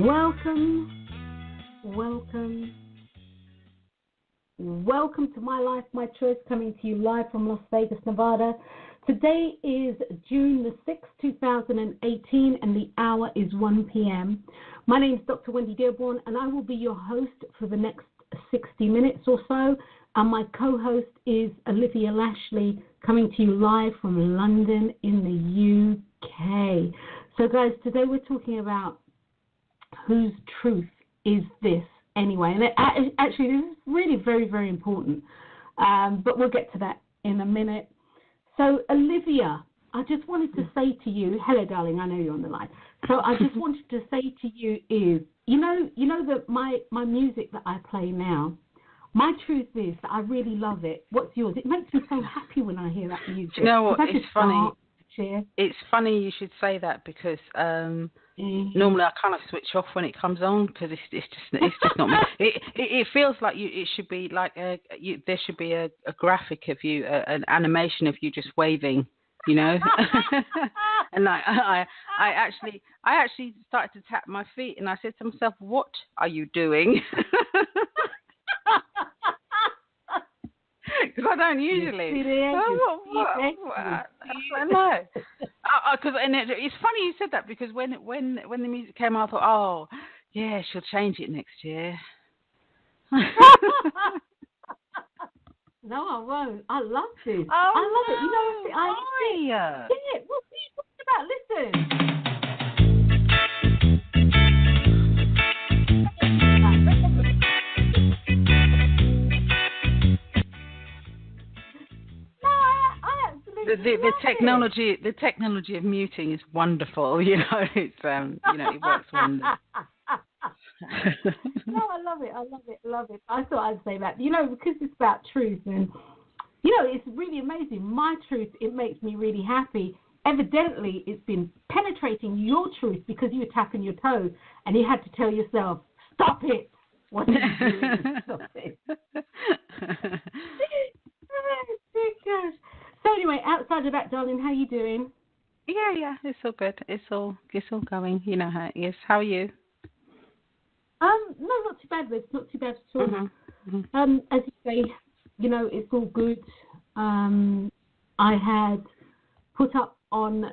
Welcome, welcome, welcome to My Life, My Choice, coming to you live from Las Vegas, Nevada. Today is June the 6th, 2018, and the hour is 1 p.m. My name is Dr. Wendy Dearborne, and I will be your host for the next 60 minutes or so. And my co-host is Olivia Lashley, coming to you live from London in the UK. So, guys, today we're talking about whose truth is this anyway? And actually, this is really very, very important. But we'll get to that in a minute. So, Olivia, I just wanted to say to you, hello, darling, I know you're on the line. So I just wanted to say to you is, you know that my music that I play now, my truth is that I really love it. What's yours? It makes me so happy when I hear that music. You know what? It's funny. It's funny you should say that because normally I kind of switch off when it comes on because it's just not me. It feels like it should be like there should be a graphic of you, an animation of you just waving, you know. And like I actually started to tap my feet and I said to myself, "What are you doing?" Because I don't usually. I know. And it's funny you said that because when the music came out, I thought, oh, yeah, she'll change it next year. No, I won't. I love this. Oh, I love it. You know, why? Yeah. What are you talking about? Listen. The technology of muting is wonderful. You know, it's it works wonders. No, I love it. I thought I'd say that. You know, because it's about truth, and you know, it's really amazing. My truth, it makes me really happy. Evidently, it's been penetrating your truth because you were tapping your toe, and you had to tell yourself, "Stop it! What are you doing? Stop it!" Gosh. So anyway, outside of that, darling, how you doing? Yeah, it's all good. It's all going. You know how it is. How are you? No, not too bad. It's not too bad at all. Mm-hmm. As you say, you know, it's all good. I had put up on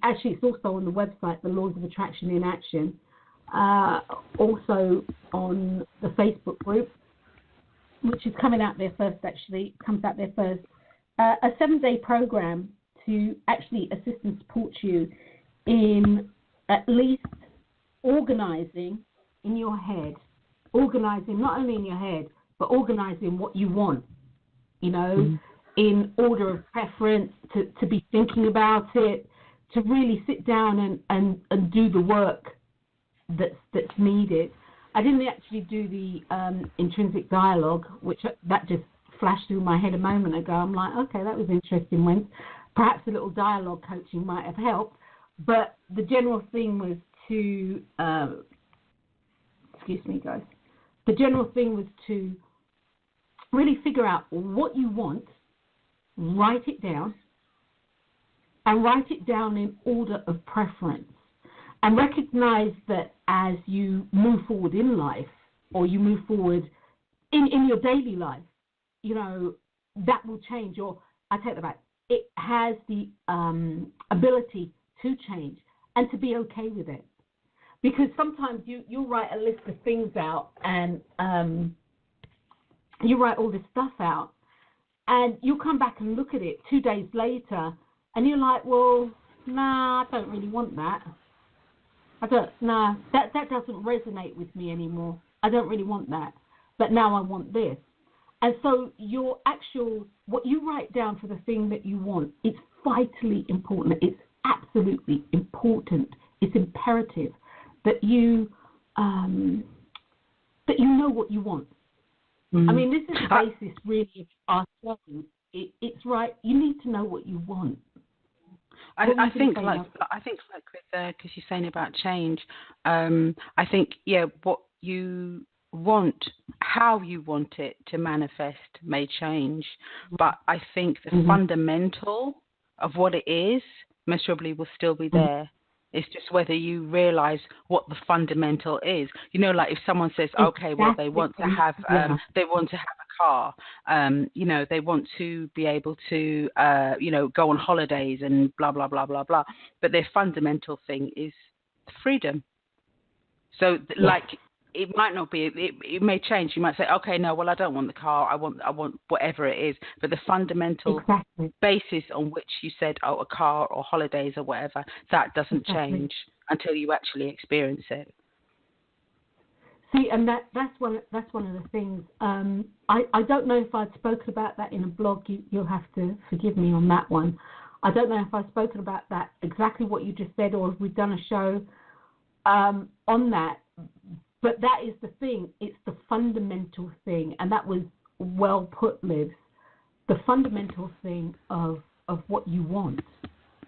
actually it's also on the website, the Laws of Attraction in Action, also on the Facebook group, which is coming out there first, actually. It comes out there first. A 7-day program to actually assist and support you in at least organizing in your head, organizing not only in your head, but organizing what you want, you know, in order of preference, to be thinking about it, to really sit down and do the work that's needed. I didn't actually do the intrinsic dialogue, which that just flashed through my head a moment ago. I'm like, okay, that was interesting. When perhaps a little dialogue coaching might have helped, but the general thing was to excuse me, guys. The general thing was to really figure out what you want, write it down, and write it down in order of preference, and recognize that as you move forward in life, or you move forward in your daily life, you know, that will change. Or I take that back. It has the ability to change and to be okay with it. Because sometimes you'll write a list of things out and you write all this stuff out and you'll come back and look at it 2 days later and you're like, well, nah, I don't really want that. That doesn't resonate with me anymore. I don't really want that. But now I want this. And so what you write down for the thing that you want, it's vitally important. It's absolutely important. It's imperative that you know what you want. I mean, this is the basis really of our show. It's right. You need to know what you want. I think with because you're saying about change. I think what you want, how you want it to manifest may change, but I think the fundamental of what it is most probably will still be there. It's just whether you realize what the fundamental is. You know, like if someone says, okay, well, they want to have a car, you know, they want to be able to, you know, go on holidays and blah, blah, blah, blah, blah. But their fundamental thing is freedom. So, like, it might not be. It may change. You might say, okay, no, well, I don't want the car. I want whatever it is. But the fundamental basis on which you said, oh, a car or holidays or whatever, that doesn't change until you actually experience it. See, and that's one of the things. I don't know if I'd spoken about that in a blog. You'll have to forgive me on that one. I don't know if I've spoken about that, exactly what you just said, or if we've done a show on that. But that is the thing. It's the fundamental thing, and that was well put, Liv. The fundamental thing of what you want,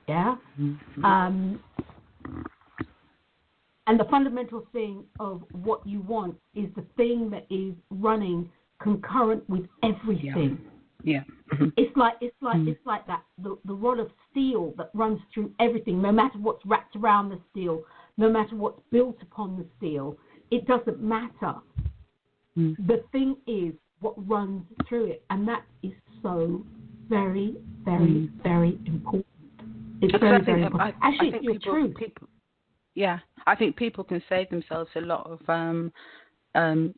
yeah? Mm-hmm. And the fundamental thing of what you want is the thing that is running concurrent with everything. Yeah. Mm-hmm. It's like that the rod of steel that runs through everything, no matter what's wrapped around the steel, no matter what's built upon the steel. It doesn't matter. The thing is what runs through it, and that is so very, very, very important. It's very, very important. Actually, it's true. Yeah, I think people can save themselves a lot of to and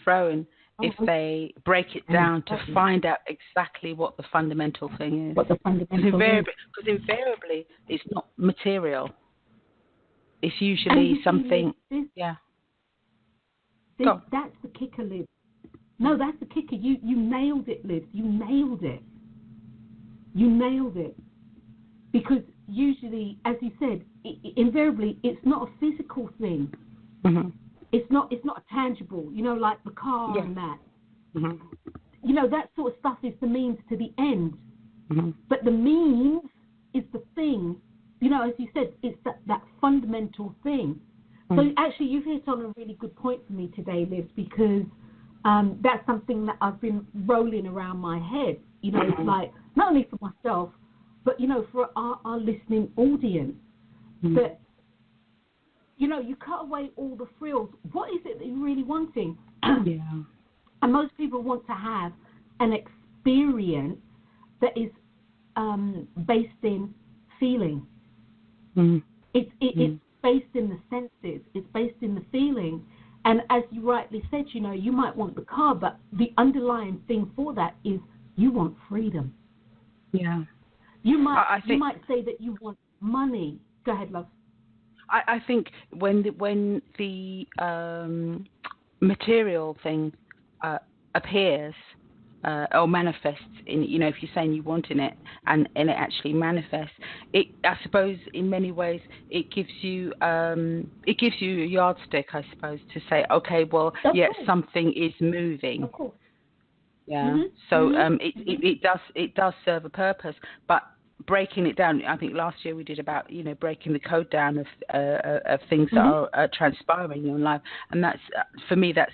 froing if they break it down to find out exactly what the fundamental thing is. What the fundamental Because invariably, it's not material. It's usually something. That's the kicker, Liv. No, that's the kicker. You nailed it, Liv. You nailed it. You nailed it. Because usually, as you said, invariably, it's not a physical thing. Mm-hmm. It's not a tangible. You know, like the car and that. Mm-hmm. You know, that sort of stuff is the means to the end. Mm-hmm. But the means is the thing. You know, as you said, it's that fundamental thing. So actually, you've hit on a really good point for me today, Liv, because that's something that I've been rolling around my head. You know, it's like, not only for myself, but, you know, for our listening audience, that, you know, you cut away all the frills. What is it that you're really wanting? And most people want to have an experience that is based in feeling. It's based in the senses. It's based in the feeling. And as you rightly said, you know, you might want the car, but the underlying thing for that is you want freedom. Yeah. You might say that you want money. Go ahead, love. I think when the material thing appears or manifests in, you know, if you're saying you want in it and it actually manifests, I suppose in many ways it gives you a yardstick, I suppose, to say, okay, well, something is moving. Of course. Yeah. Mm-hmm. So it does serve a purpose, but breaking it down, I think last year we did about, you know, breaking the code down of things that are transpiring in your life, and that's for me that's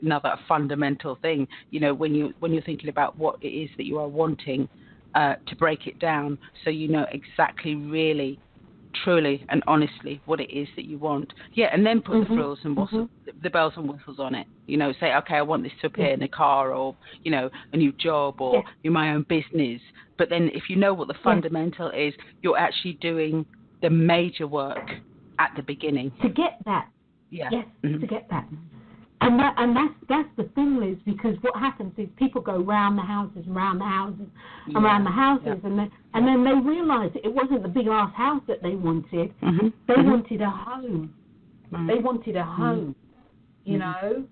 another fundamental thing. You know, when you're thinking about what it is that you are wanting, to break it down so you know exactly, really, truly, and honestly what it is that you want. Yeah, and then put the frills and the bells and whistles on it. You know, say, okay, I want this to appear in a car, or, you know, a new job, or in my own business. But then if you know what the fundamental is, you're actually doing the major work at the beginning. To get that. Yeah. Yes, to get that. And that's the thing, Liz, because what happens is people go round the houses, and then they realise that it wasn't the big ass house that they wanted. They wanted a home. They wanted a home. You know.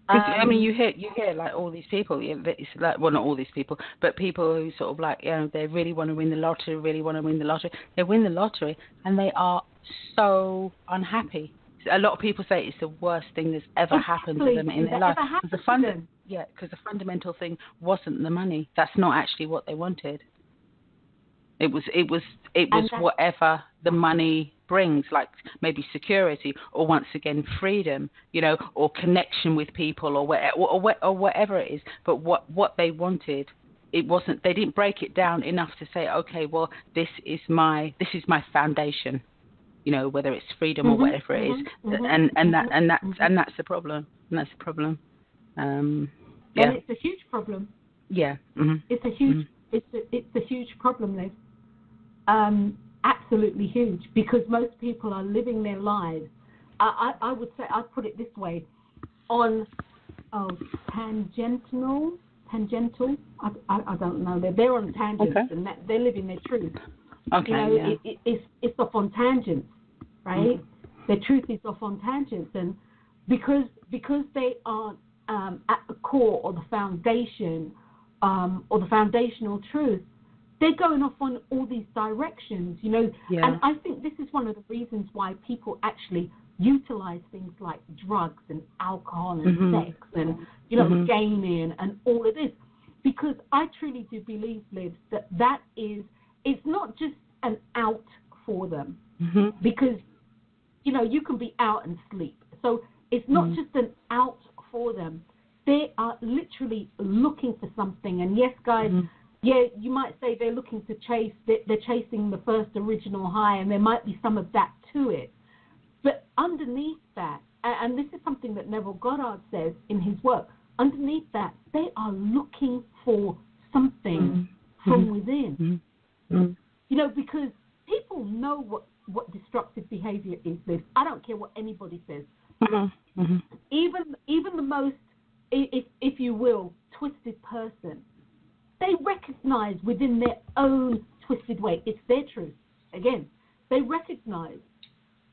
I mean, you hear like all these people. It's like, well, not all these people, but people who sort of like, you know, they really want to win the lottery. They win the lottery, and they are so unhappy. A lot of people say it's the worst thing that's ever happened to them in their life. Because the fundamental thing wasn't the money. That's not actually what they wanted. It was whatever the money brings, like maybe security, or once again freedom, you know, or connection with people, or whatever it is. But what they wanted, it wasn't. They didn't break it down enough to say, okay, well, this is my foundation. whether it's freedom or whatever it is, and that's the problem. And that's the problem. And it's a huge problem. Yeah. It's a huge. It's a huge problem, Liv. Absolutely huge, because most people are living their lives. I would say, I'd put it this way, on tangential. I don't know. They're on tangents, and they're living their truth. Okay. It's off on tangents, right? Their truth is off on tangents, and because they aren't at the core or the foundation or the foundational truth, they're going off on all these directions, And I think this is one of the reasons why people actually utilize things like drugs and alcohol and sex and, gaming and all of this. Because I truly do believe, Liv, that is, it's not just an out for them. Because, you can be out and sleep. So it's not just an out for them. They are literally looking for something. And yes, guys, yeah, you might say they're looking to they're chasing the first original high, and there might be some of that to it. But underneath that, and this is something that Neville Goddard says in his work, underneath that, they are looking for something from within. Because people know what destructive behavior is. I don't care what anybody says. Even the most, if you will, twisted person, they recognize within their own twisted way, it's their truth. Again, they recognize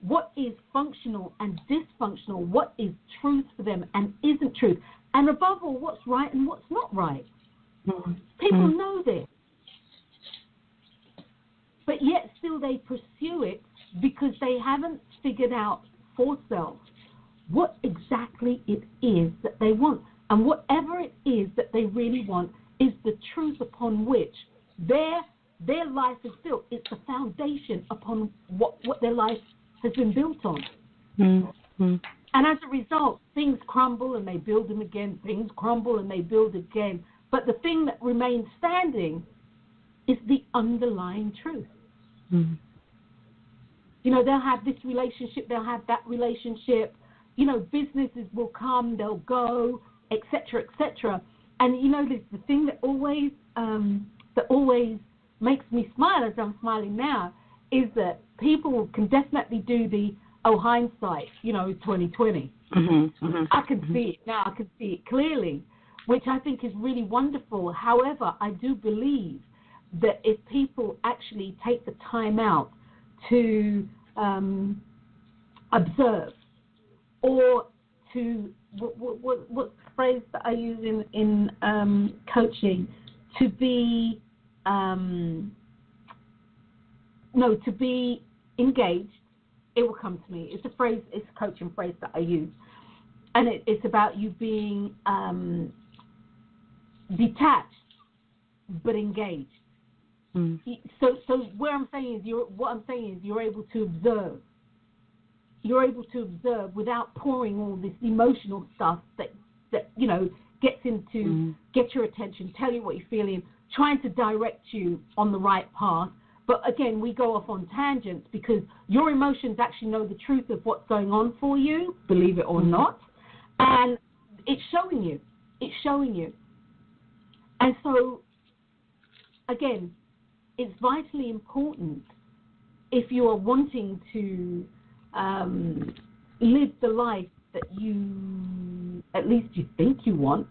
what is functional and dysfunctional, what is truth for them and isn't truth, and above all, what's right and what's not right. People know this, but yet still they pursue it because they haven't figured out for self what exactly it is that they want. And whatever it is that they really want is the truth upon which their life is built. It's the foundation upon what their life has been built on. And as a result, things crumble and they build them again. Things crumble and they build again. But the thing that remains standing is the underlying truth. They'll have this relationship, they'll have that relationship. Businesses will come, they'll go, etc., etc. And the thing that always makes me smile, as I'm smiling now, is that people can definitely do the hindsight, 2020. I can see it now. I can see it clearly, which I think is really wonderful. However, I do believe that if people actually take the time out to observe, or to what's the phrase that I use in coaching, to be to be engaged, it will come to me. It's a phrase, it's a coaching phrase that I use, and it's about you being detached but engaged. So what I'm saying is you're able to observe. You're able to observe without pouring all this emotional stuff that gets into get your attention, tell you what you're feeling, trying to direct you on the right path. But again, we go off on tangents because your emotions actually know the truth of what's going on for you, believe it or not, and it's showing you. It's showing you. And so, again, it's vitally important, if you are wanting to live the life that you, at least you think you want,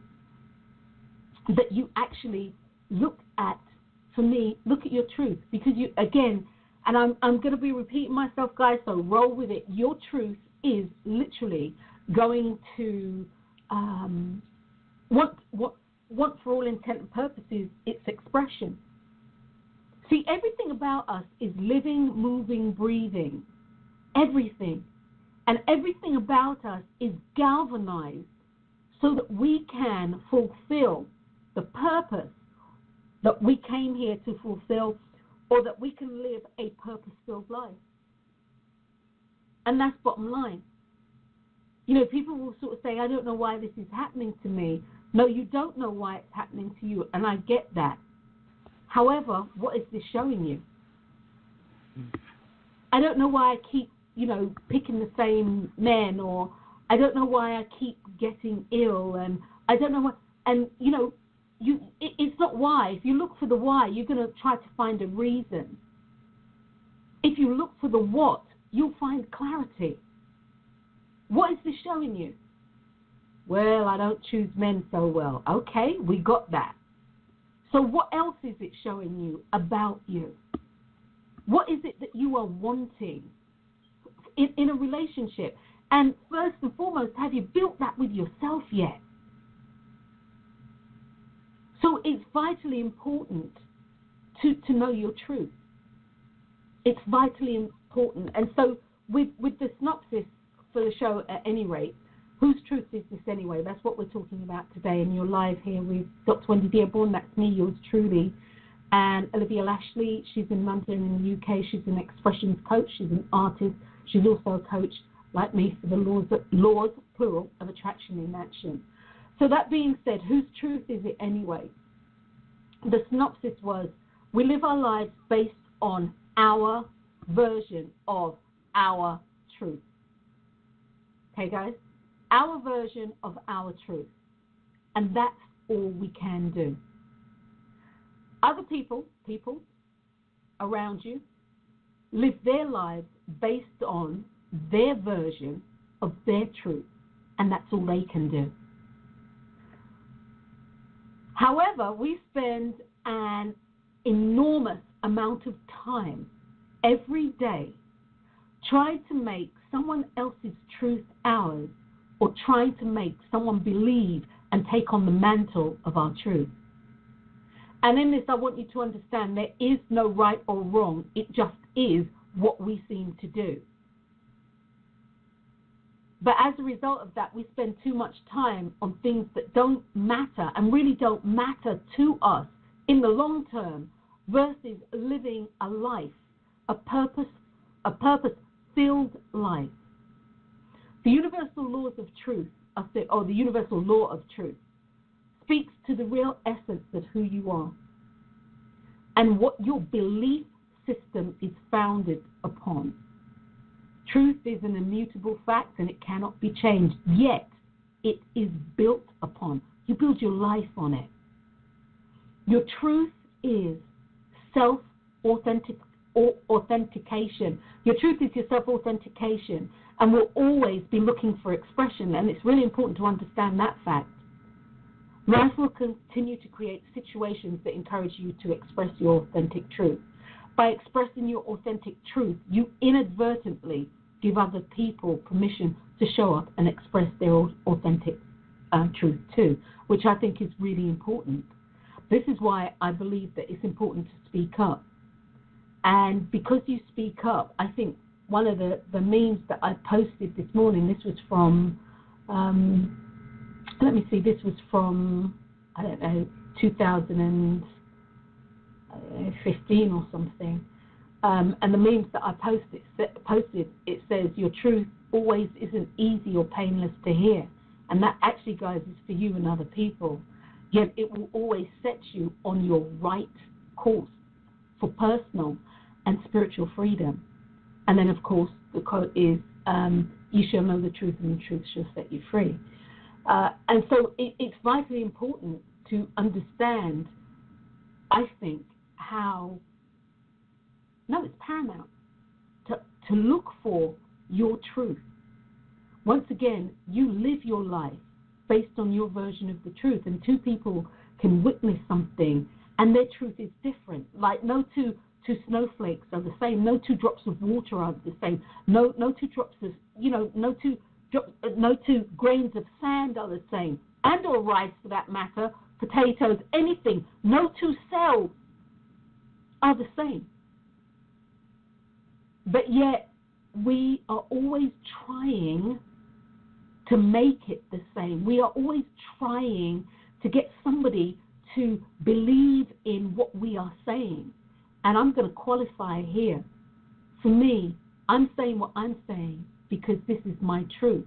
that you actually look at your truth. Because you, again, and I'm going to be repeating myself, guys, so roll with it. Your truth is literally going to, want for all intent and purposes, its expression. See, everything about us is living, moving, breathing. Everything. And everything about us is galvanized so that we can fulfill the purpose that we came here to fulfill, or that we can live a purpose-filled life. And that's bottom line. People will sort of say, I don't know why this is happening to me. No, you don't know why it's happening to you, and I get that. However, what is this showing you? I don't know why I keep, picking the same men, or I don't know why I keep getting ill, and I don't know what, and, it's not why. If you look for the why, you're going to try to find a reason. If you look for the what, you'll find clarity. What is this showing you? Well, I don't choose men so well. Okay, we got that. So what else is it showing you about you? What is it that you are wanting in a relationship? And first and foremost, have you built that with yourself yet? So it's vitally important to know your truth. It's vitally important. And so with the synopsis for the show, at any rate, whose truth is this anyway? That's what we're talking about today. And you're live here with Dr. Wendy Dearborne. That's me, yours truly. And Olivia Lashley, she's in London in the UK. She's an expressions coach. She's an artist. She's also a coach, like me, for the laws, plural, of attraction in action. So that being said, whose truth is it anyway? The synopsis was, we live our lives based on our version of our truth. Okay, guys? Our version of our truth. And that's all we can do. Other people around you, live their lives based on their version of their truth. And that's all they can do. However, we spend an enormous amount of time every day trying to make someone else's truth ours, or trying to make someone believe and take on the mantle of our truth. And in this, I want you to understand there is no right or wrong. It just is what we seem to do. But as a result of that, we spend too much time on things that don't matter and really don't matter to us in the long term, versus living a life, a purpose-filled life. The universal laws of truth, or the universal law of truth, speaks to the real essence of who you are and what your belief system is founded upon. Truth is an immutable fact and it cannot be changed, yet it is built upon. You build your life on it. Your truth is self-authentication. Your truth is your self-authentication, and will always be looking for expression, and it's really important to understand that fact. Life will continue to create situations that encourage you to express your authentic truth. By expressing your authentic truth, you inadvertently give other people permission to show up and express their authentic truth too, which I think is really important. This is why I believe that it's important to speak up. And because you speak up, I think one of the memes that I posted this morning, this was from, this was from, 2015 or something. And the memes that I posted, it says, your truth always isn't easy or painless to hear. And that actually, guys, is for you and other people. Yet it will always set you on your right course for personal and spiritual freedom. And then, of course, the quote is, you shall know the truth and the truth shall set you free. And so it's vitally important to understand, I think, it's paramount to look for your truth. Once again, you live your life based on your version of the truth, and two people can witness something and their truth is different. Like no two snowflakes are the same, no two drops of water are the same, no two drops of, no two grains of sand are the same, and or rice for that matter, potatoes, anything. No two cells are the same. But yet we are always trying to make it the same. We are always trying to get somebody to believe in what we are saying. And I'm going to qualify here. For me, I'm saying what I'm saying because this is my truth.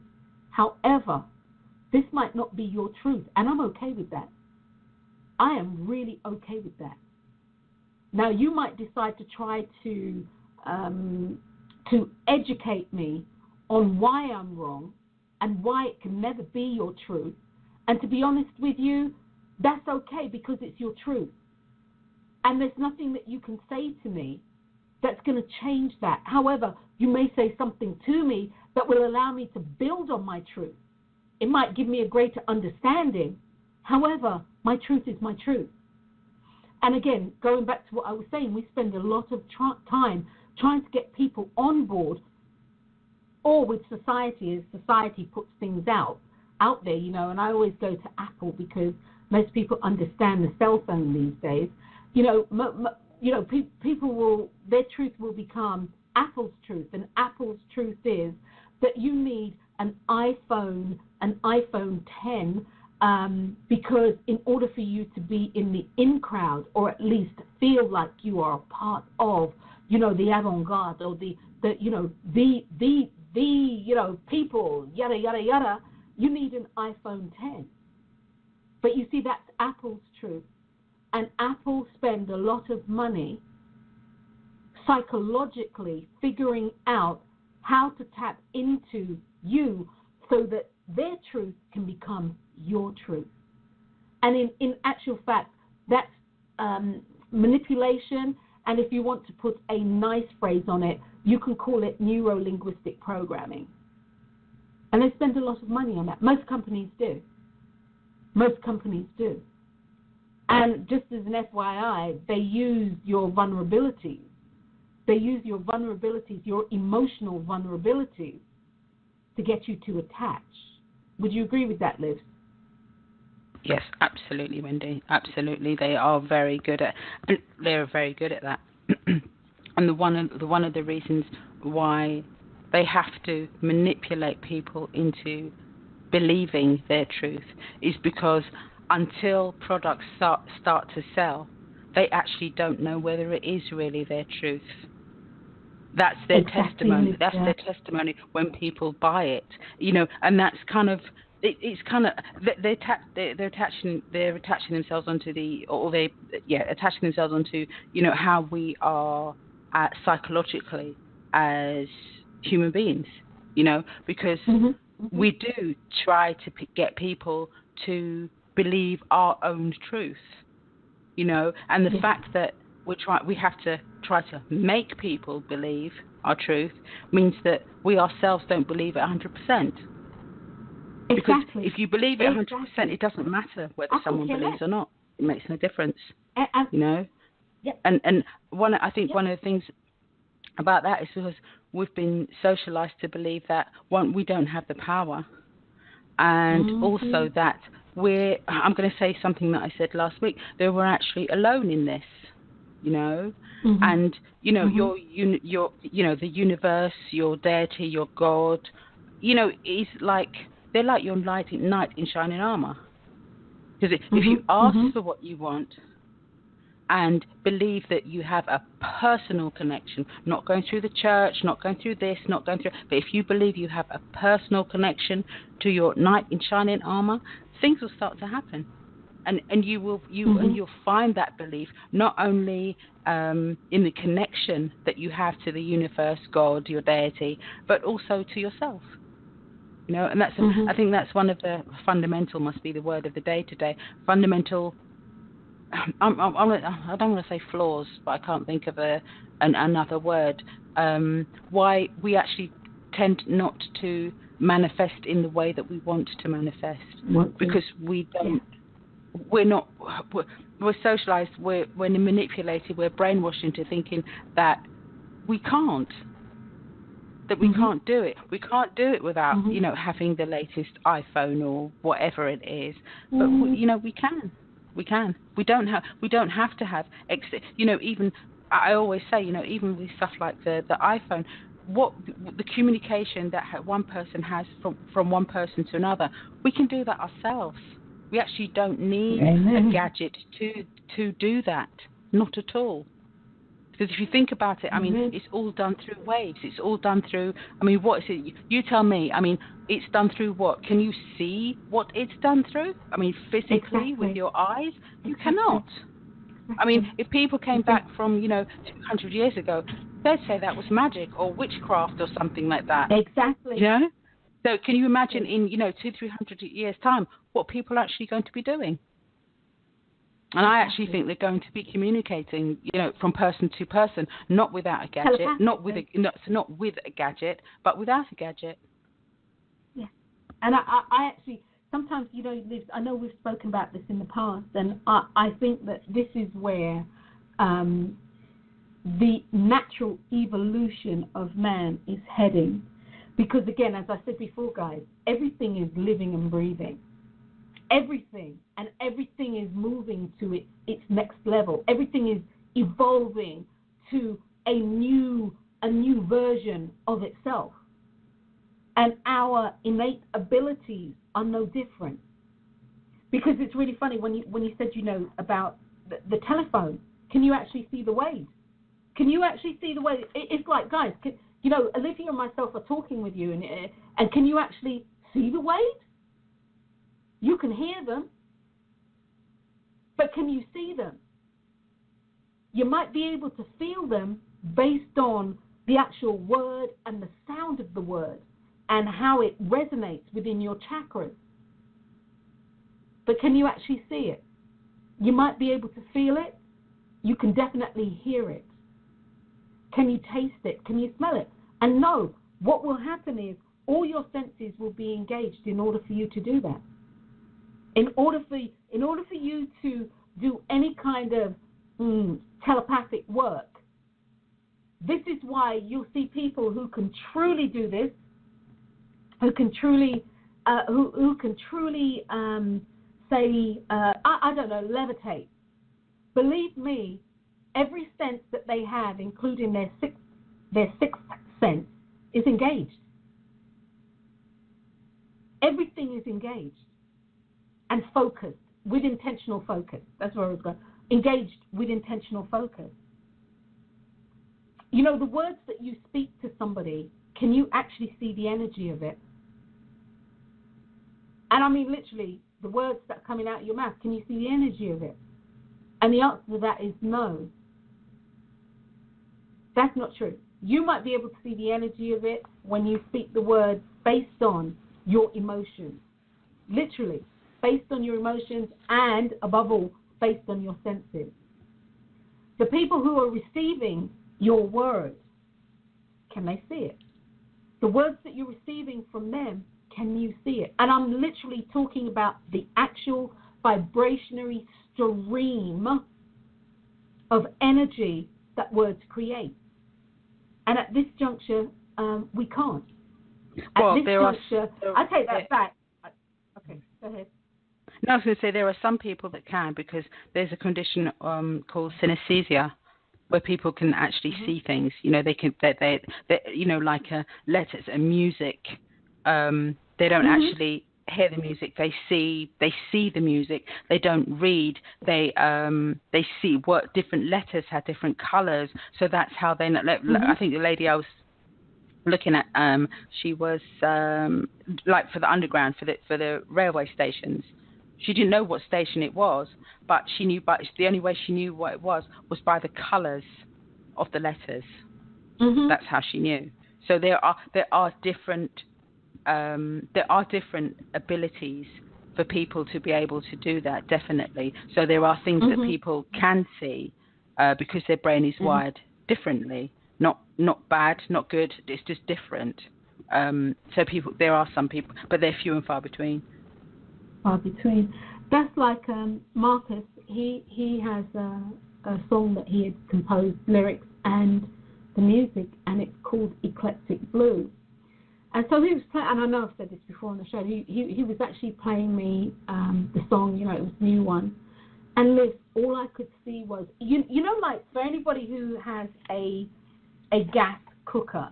However, this might not be your truth, and I'm okay with that. I am really okay with that. Now, you might decide to try to to educate me on why I'm wrong and why it can never be your truth. And to be honest with you, that's okay because it's your truth. And there's nothing that you can say to me that's going to change that. However, you may say something to me that will allow me to build on my truth. It might give me a greater understanding. However, my truth is my truth. And again, going back to what I was saying, we spend a lot of time trying to get people on board, or with society, as society puts things out there, you know. And I always go to Apple because most people understand the cell phone these days. People will, their truth will become Apple's truth, and Apple's truth is that you need an iPhone 10, because in order for you to be in the in crowd, or at least feel like you are a part of, the avant-garde, or the people, yada yada yada, you need an iPhone 10. But you see, that's Apple's truth, and Apple spend a lot of money psychologically figuring out how to tap into you so that their truth can become your truth. And in actual fact, that's manipulation, and if you want to put a nice phrase on it, you can call it neuro-linguistic programming. And they spend a lot of money on that. Most companies do. And just as an FYI, they use your vulnerabilities. Your emotional vulnerabilities, to get you to attach. Would you agree with that, Liv? Yes, absolutely, Wendy. Absolutely, they are very good at. They're very good at that. And one of the reasons why they have to manipulate people into believing their truth is because until products start to sell, they actually don't know whether it is really their truth. That's their testimony. That's their testimony when people buy it, and that's kind of. It's kind of they're attaching themselves onto attaching themselves onto how we are psychologically as human beings, because we do try to get people to believe our own truth, and the fact that we have to try to make people believe our truth means that we ourselves don't believe it 100%. Because if you believe it 100%, it doesn't matter whether someone believes or not. It makes no difference, Yep. And one of the things about that is because we've been socialized to believe that, one, we don't have the power, and also that I'm going to say something that I said last week, that we're actually alone in this, and your the universe, your deity, your God, is like, they're like your knight in shining armor. Because if you ask for what you want and believe that you have a personal connection, not going through the church, not going through this, not going through, but if you believe you have a personal connection to your knight in shining armor, things will start to happen. And you'll find that belief not only in the connection that you have to the universe, God, your deity, but also to yourself. And that's I think that's one of the fundamental, must be the word of the day today. Fundamental. I don't want to say flaws, but I can't think of another word. Why we actually tend not to manifest in the way that we want to manifest, because we don't. Yeah. We're socialized. We're manipulated. We're brainwashed into thinking that we can't. That we can't do it. We can't do it without, having the latest iPhone or whatever it is. But we can. We can. We don't have to have. Even I always say, even with stuff like the iPhone, what the communication that one person has from one person to another, we can do that ourselves. We actually don't need a gadget to do that. Not at all. Because if you think about it, I mean, it's all done through waves. It's all done through, what is it? You tell me. It's done through what? Can you see what it's done through? Physically with your eyes? You cannot. If people came back from, 200 years ago, they'd say that was magic or witchcraft or something like that. Exactly. You know? So can you imagine in, 200-300 years' time what people are actually going to be doing? And I actually think they're going to be communicating, from person to person, not without a gadget, not with a gadget, but without a gadget. Yeah. And I actually, sometimes, Liz, I know we've spoken about this in the past, and I think that this is where the natural evolution of man is heading. Because, again, as I said before, guys, everything is living and breathing. Everything. And everything is moving to its next level. Everything is evolving to a new version of itself. And our innate abilities are no different. Because it's really funny when you said, about the telephone. Can you actually see the waves? Can you actually see the waves? It's like, guys, Olivia and myself are talking with you, and can you actually see the waves? You can hear them, but can you see them? You might be able to feel them based on the actual word and the sound of the word and how it resonates within your chakras. But can you actually see it? You might be able to feel it. You can definitely hear it. Can you taste it? Can you smell it? And no, what will happen is all your senses will be engaged in order for you to do that. In order for you to do any kind of telepathic work, this is why you'll see people who can truly do this, who can truly say, I don't know, levitate. Believe me, every sense that they have, including their sixth sense, is engaged. Everything is engaged and focused with intentional focus. That's where I was going. Engaged with intentional focus. The words that you speak to somebody, can you actually see the energy of it? And I mean, literally, the words that are coming out of your mouth, can you see the energy of it? And the answer to that is no. That's not true. You might be able to see the energy of it when you speak the words based on your emotions. Literally, based on your emotions and, above all, based on your senses. The people who are receiving your words, can they see it? The words that you're receiving from them, can you see it? And I'm literally talking about the actual vibrationary stream of energy that words create. And at this juncture, we can't. I take that back. Okay, go ahead. No, I was going to say there are some people that can, because there's a condition called synesthesia, where people can actually see things. They can, they like letters and music. They don't actually hear the music. They see the music. They don't read. They see what different letters have different colors. So that's how they. I think the lady I was looking at, she was like for the underground, for the railway stations. She didn't know what station it was, but she knew. But the only way she knew what it was by the colors of the letters. That's how she knew. So there are different abilities for people to be able to do that. Definitely. So there are things that people can see because their brain is wired differently. Not bad, not good. It's just different. So there are some people, but they're few and far between. That's like Marcus. He has a song that he had composed, lyrics and the music, and it's called Eclectic Blue. And so he was playing, and I know I've said this before on the show. He was actually playing me the song. It was a new one. And Liz, all I could see was like for anybody who has a gas cooker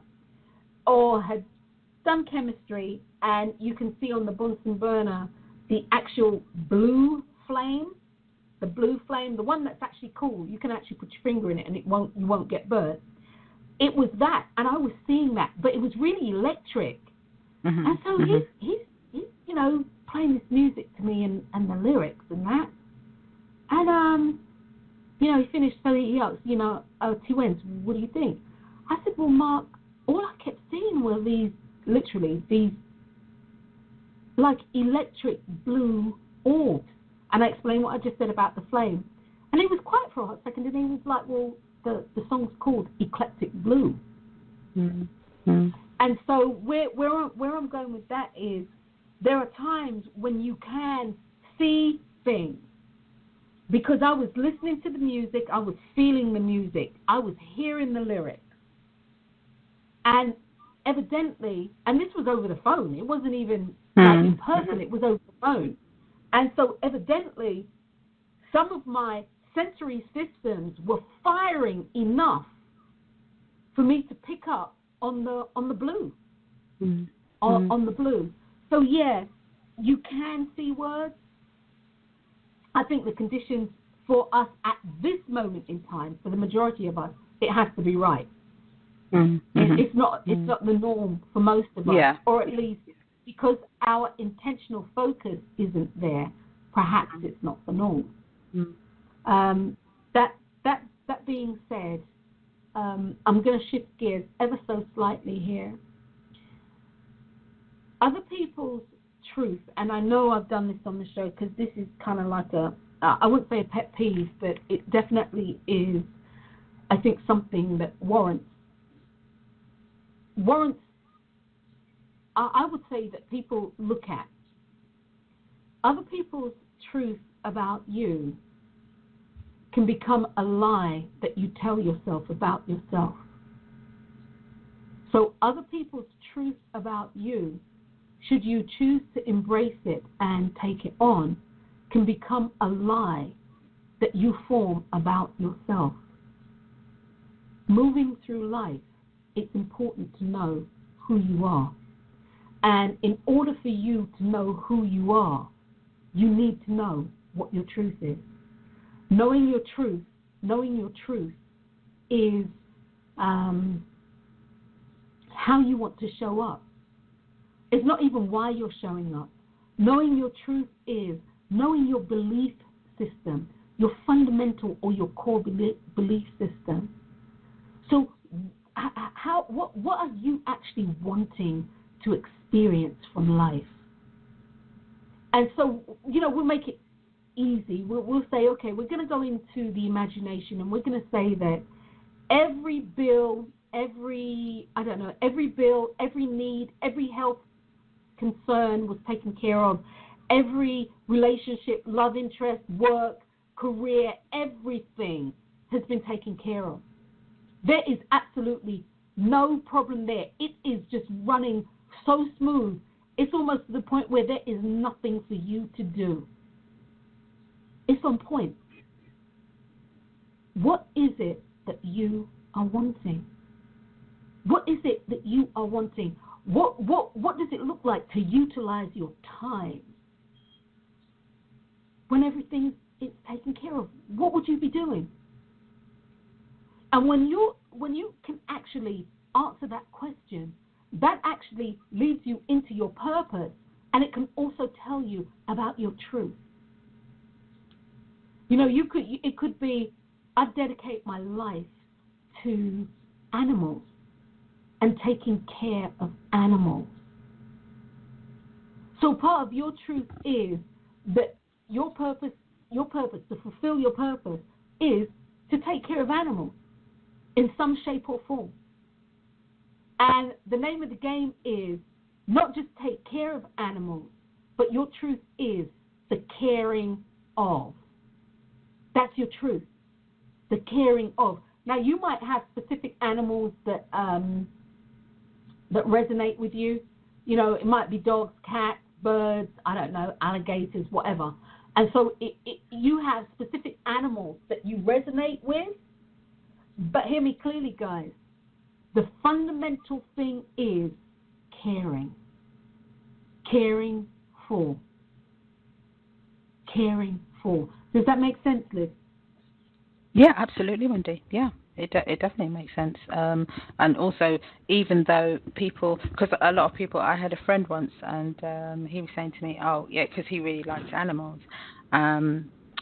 or had done chemistry, and you can see on the Bunsen burner the actual blue flame, the one that's actually cool. You can actually put your finger in it and you won't get burnt. It was that, and I was seeing that, but it was really electric. And so he's playing this music to me and the lyrics and that. And he finished, so he asked, T-Wens, what do you think? I said, well, Mark, all I kept seeing were these like electric blue orbs. And I explained what I just said about the flame. And he was quiet for a hot second, and he was like, well, the song's called Eclectic Blue. Mm-hmm. And so where I'm going with that is there are times when you can see things. Because I was listening to the music, I was feeling the music, I was hearing the lyrics. And evidently, and this was over the phone, it wasn't even like in person, it was over the phone. And so evidently, some of my sensory systems were firing enough for me to pick up on the blue, on the blue. So yeah, you can see words. I think the conditions for us at this moment in time, for the majority of us, it has to be right. It's not the norm for most of us, or at least because our intentional focus isn't there. Perhaps it's not the norm. That being said, I'm going to shift gears ever so slightly here. Other people's truth, and I know I've done this on the show because this is kind of like I wouldn't say a pet peeve, but it definitely is, I think, something that warrants, I would say that people look at. Other people's truth about you can become a lie that you tell yourself about yourself. So other people's truth about you, should you choose to embrace it and take it on, can become a lie that you form about yourself. Moving through life, it's important to know who you are. And in order for you to know who you are, you need to know what your truth is. Knowing your truth is how you want to show up. It's not even why you're showing up. Knowing your truth is knowing your belief system, your fundamental or your core belief system. So what are you actually wanting to experience from life? And so, we'll make it easy. We'll say, okay, we're going to go into the imagination, and we're going to say that every bill, every need, every health concern was taken care of. Every relationship, love interest, work, career, everything has been taken care of. There is absolutely no problem there. It is just running so smooth. It's almost to the point where there is nothing for you to do. It's on point. What is it that you are wanting? What is it that you are wanting? What does it look like to utilize your time when everything is taken care of? What would you be doing? And when you can actually answer that question, that actually leads you into your purpose, and it can also tell you about your truth. It could be, I dedicate my life to animals and taking care of animals. So part of your truth is that your purpose to fulfill your purpose is to take care of animals in some shape or form. And the name of the game is not just take care of animals, but your truth is the caring of. That's your truth, the caring of. Now, you might have specific animals that resonate with you. It might be dogs, cats, birds, I don't know, alligators, whatever. And so you have specific animals that you resonate with. But hear me clearly, guys. The fundamental thing is caring. Caring for. Caring for. Does that make sense, Liz? Yeah, absolutely, Wendy. Yeah, it definitely makes sense. And also, even though people, because a lot of people, I had a friend once, and he was saying to me, oh, yeah, because he really likes animals.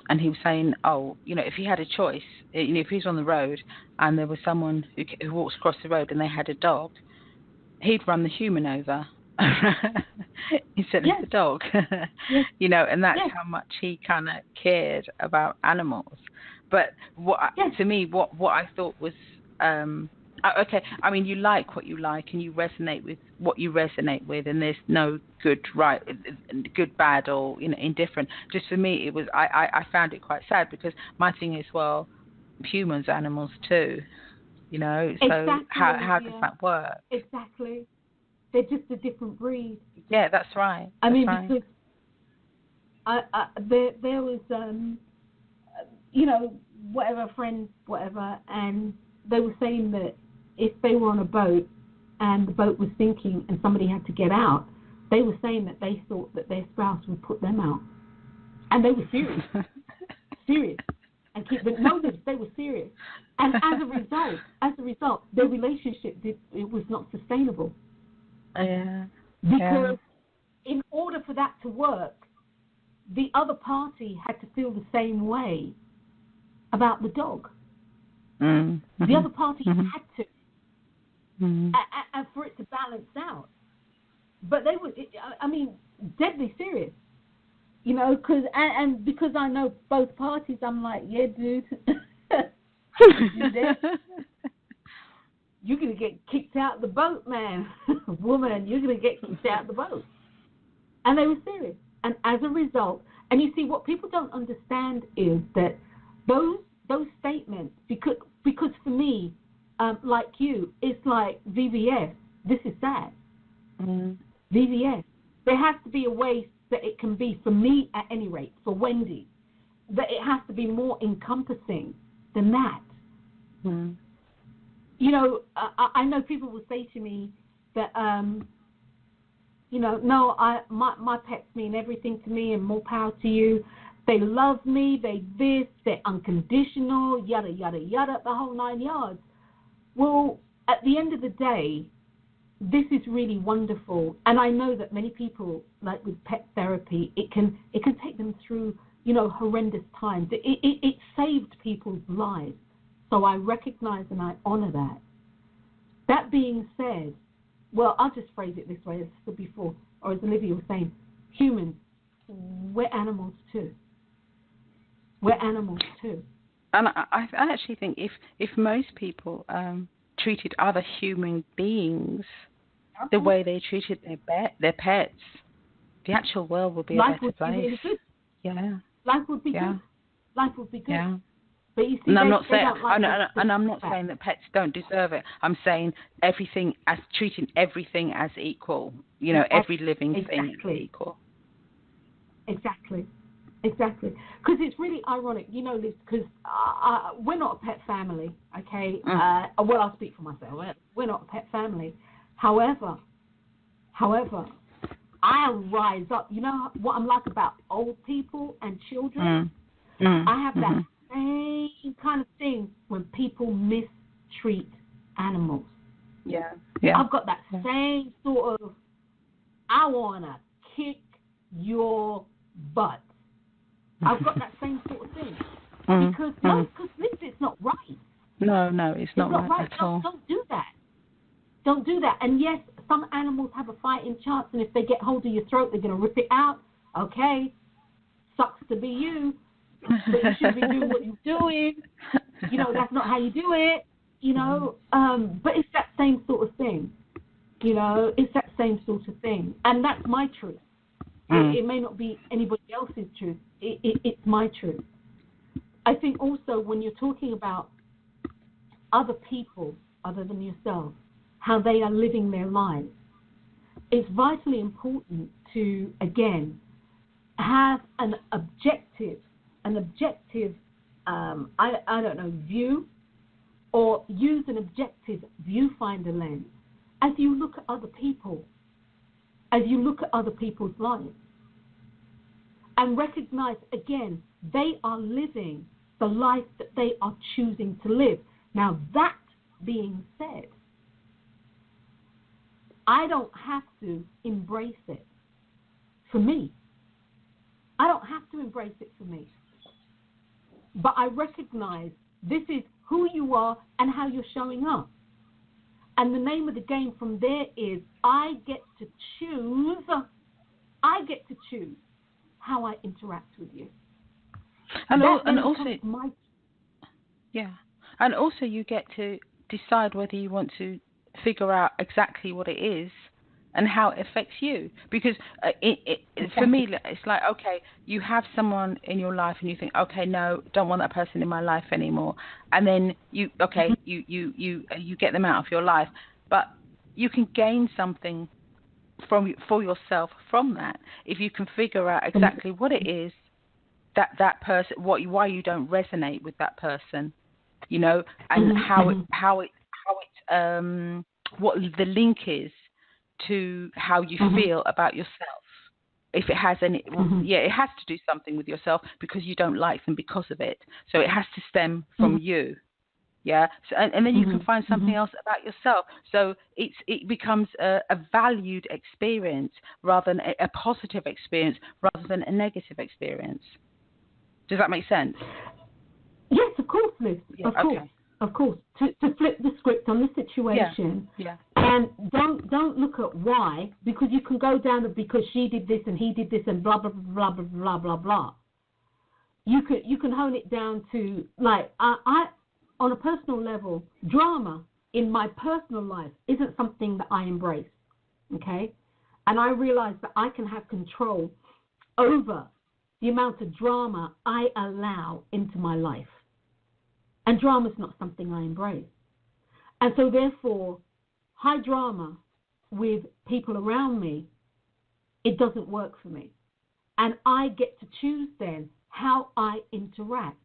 and he was saying, oh, if he had a choice, if he was on the road and there was someone who walks across the road and they had a dog, he'd run the human over instead of the dog. Yes. And that's how much he kind of cared about animals. But to me, what I thought was, okay, I mean, you like what you like and you resonate with what you resonate with, and there's no good, right, good, bad, or indifferent. Just for me, it was I found it quite sad, because my thing is, well, humans, animals too, so exactly, how does that work? Exactly, they're just a different breed. Yeah, that's right. Because there was whatever friends, whatever, and they were saying that if they were on a boat and the boat was sinking and somebody had to get out, they were saying that they thought that their spouse would put them out. And they were serious. And they were serious. And as a result, their relationship was not sustainable. Because in order for that to work, the other party had to feel the same way about the dog. Mm-hmm. The other party had to. Mm-hmm. And for it to balance out. But they were, deadly serious. Because I know both parties, I'm like, yeah, dude. You're going to get kicked out of the boat, man. Woman, you're going to get kicked out of the boat. And they were serious. And as a result, and you see, what people don't understand is that those statements, because for me, like you, it's like VVS. This is sad. Mm-hmm. VVS. There has to be a way that it can be, for me at any rate, for Wendy, that it has to be more encompassing than that. Mm-hmm. I know people will say to me that, no, my pets mean everything to me, and more power to you. They love me, they're unconditional, yada, yada, yada, the whole 9 yards. Well, at the end of the day, this is really wonderful. And I know that many people, like with pet therapy, it can take them through, horrendous times. It saved people's lives. So I recognize and I honor that. That being said, well, I'll just phrase it this way, as I said before, or as Olivia was saying, humans, we're animals too. We're animals too. And I actually think if most people treated other human beings the way they treated their pets, the actual world would be a better place. Really good. Yeah. Life would be good. Life would be good. Yeah. But you see, and I'm not saying that pets don't deserve it. I'm saying treating everything as equal. Every living thing as equal. Exactly. Because it's really ironic, Liz, because we're not a pet family, okay? Well, I'll speak for myself. We're not a pet family. However, I rise up. You know what I'm like about old people and children? I have that same kind of thing when people mistreat animals. Yeah. I've got that same sort of, I want to kick your butt. I've got that same sort of thing. Because it's not right. No, it's not right at all. Don't do that. Don't do that. And yes, some animals have a fighting chance, and if they get hold of your throat, they're going to rip it out. Okay, sucks to be you, but you should be doing what you're doing. That's not how you do it. But it's that same sort of thing. It's that same sort of thing, and that's my truth. It may not be anybody else's truth. It's my truth. I think also when you're talking about other people other than yourself, how they are living their lives, it's vitally important to, again, have an objective, view, or use an objective viewfinder lens as you look at other people, as you look at other people's lives, and recognize, again, they are living the life that they are choosing to live. Now, that being said, I don't have to embrace it for me. I don't have to embrace it for me. but I recognize this is who you are and how you're showing up. And the name of the game from there is I get to choose how I interact with you. And also you get to decide whether you want to figure out exactly what it is and how it affects you. Because for me, it's like, okay, you have someone in your life and you think, okay, no, don't want that person in my life anymore. And then you get them out of your life. But you can gain something for yourself from that if you can figure out exactly what it is that person, why you don't resonate with that person, you know, and what the link is to how you feel about yourself. If it has any, it has to do something with yourself because you don't like them because of it. So it has to stem from you. Yeah. So, and then you can find something else about yourself. So it becomes a valued experience rather than a positive experience rather than a negative experience. Does that make sense? Yes, of course, Liz. Yeah, Of course. To flip the script on the situation. Yeah. And don't look at why, because you can go down to because she did this and he did this and blah blah blah blah blah blah blah. You can hone it down to like I on a personal level, drama in my personal life isn't something that I embrace. Okay? And I realize that I can have control over the amount of drama I allow into my life. And drama is not something I embrace. And so therefore, high drama with people around me, it doesn't work for me. And I get to choose then how I interact.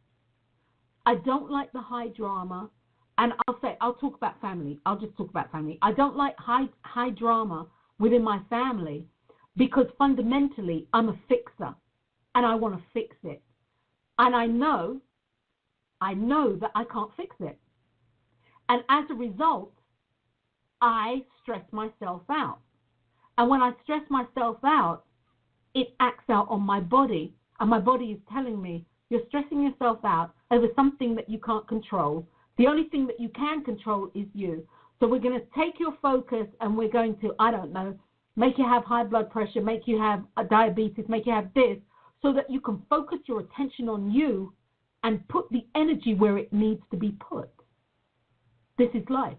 I don't like the high drama, and I'll talk about family. I'll just talk about family. I don't like high drama within my family because fundamentally I'm a fixer, and I want to fix it. And I know that I can't fix it. And as a result, I stress myself out. And when I stress myself out, it acts out on my body. And my body is telling me, you're stressing yourself out over something that you can't control. The only thing that you can control is you. So we're going to take your focus and we're going to, I don't know, make you have high blood pressure, make you have diabetes, make you have this, so that you can focus your attention on you and put the energy where it needs to be put. This is life.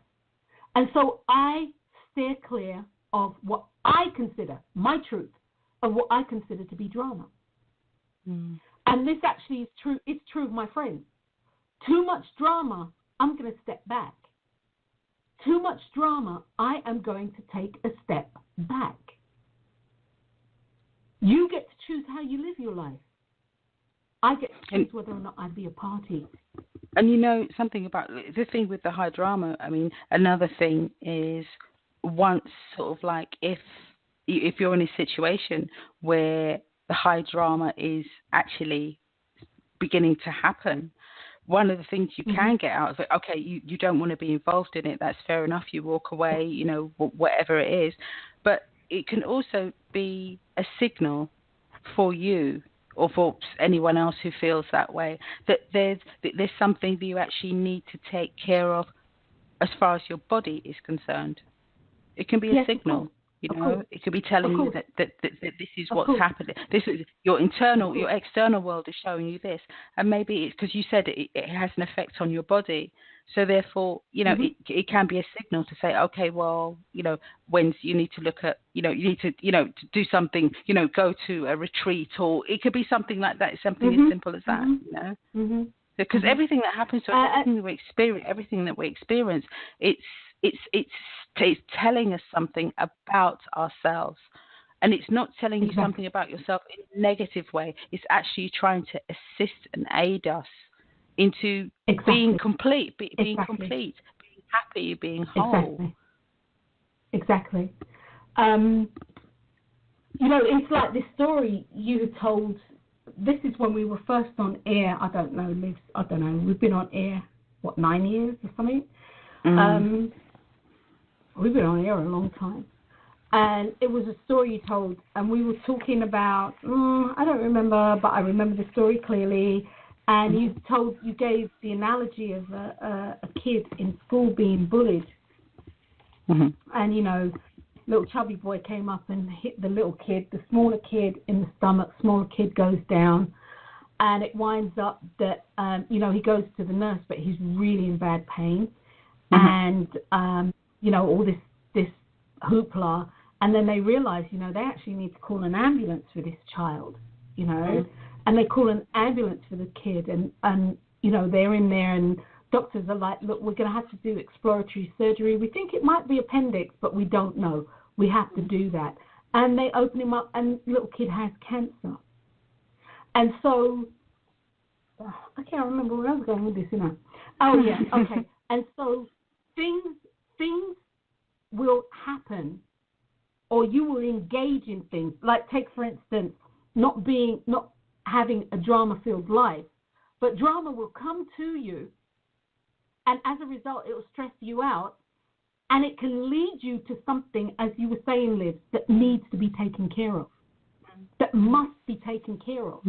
And so I steer clear of what I consider my truth, of what I consider to be drama. And this actually is true. It's true of my friends. Too much drama, I'm going to step back. Too much drama, I am going to take a step back. You get to choose how you live your life. I get to choose whether or not I'd be a party. And you know something about the thing with the high drama, I mean, another thing is once sort of like if you're in a situation where the high drama is actually beginning to happen, one of the things you can get out of it, okay, you don't want to be involved in it, that's fair enough, you walk away, you know, whatever it is. But it can also be a signal for you or for anyone else who feels that way, that there's something that you actually need to take care of as far as your body is concerned. It can be a signal. You know, it could be telling you that this is what's happening. This is your external world is showing you this, and maybe it's because you said it has an effect on your body. So therefore, you know, it can be a signal to say, okay, well, you know, when you need to look at, you know, you need to, you know, to do something, you know, go to a retreat, or it could be something like that. Something as simple as that, you know, because everything that happens to us, everything that we experience, it's telling us something about ourselves. And it's not telling you something about yourself in a negative way. It's actually trying to assist and aid us into being complete, being complete, being happy, being whole. Exactly. You know, it's like this story you told. This is when we were first on air. I don't know, Liz. I don't know. We've been on air, 9 years or something? We've been on air a long time. And it was a story you told, and we were talking about, I don't remember, but I remember the story clearly. And you gave the analogy of a kid in school being bullied. Mm-hmm. And, little chubby boy came up and hit the little kid, the smaller kid in the stomach, smaller kid goes down. And it winds up that, he goes to the nurse, but he's really in bad pain. Mm-hmm. And, all this hoopla. And then they realize, they actually need to call an ambulance for this child, Mm-hmm. And they call an ambulance for the kid. And they're in there and doctors are like, look, we're going to have to do exploratory surgery. We think it might be appendix, but we don't know. We have to do that. And they open him up and little kid has cancer. And so, I can't remember where I was going with this, Oh, yeah, okay. And so things will happen, or you will engage in things. Like, take, for instance, not having a drama-filled life, but drama will come to you, and as a result, it will stress you out, and it can lead you to something, as you were saying, Liv, that needs to be taken care of, that must be taken care of.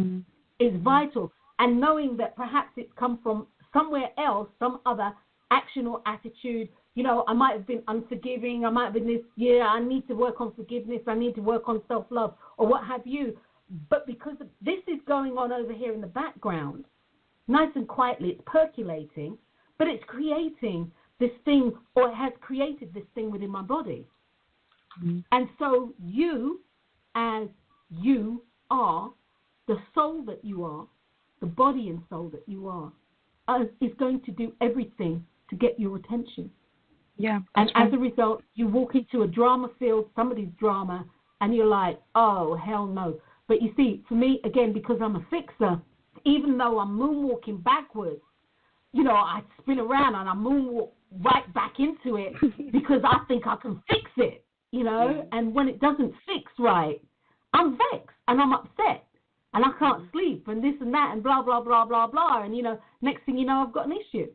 Is vital. And knowing that perhaps it's come from somewhere else, some other action or attitude. I might have been unforgiving. I might have been this, I need to work on forgiveness. I need to work on self-love or what have you. But because this is going on over here in the background, nice and quietly, it's percolating, but it's creating this thing, or it has created this thing within my body. Mm-hmm. And so you, as you are, the soul that you are, the body and soul that you are, is going to do everything to get your attention. Yeah. And as a result, you walk into a drama field, somebody's drama, and you're like, oh, hell no. But you see, for me, again, because I'm a fixer, even though I'm moonwalking backwards, I spin around and I moonwalk right back into it because I think I can fix it, And when it doesn't fix right, I'm vexed and I'm upset. And I can't sleep and this and that and blah, blah, blah, blah, blah. And, next thing you know, I've got an issue.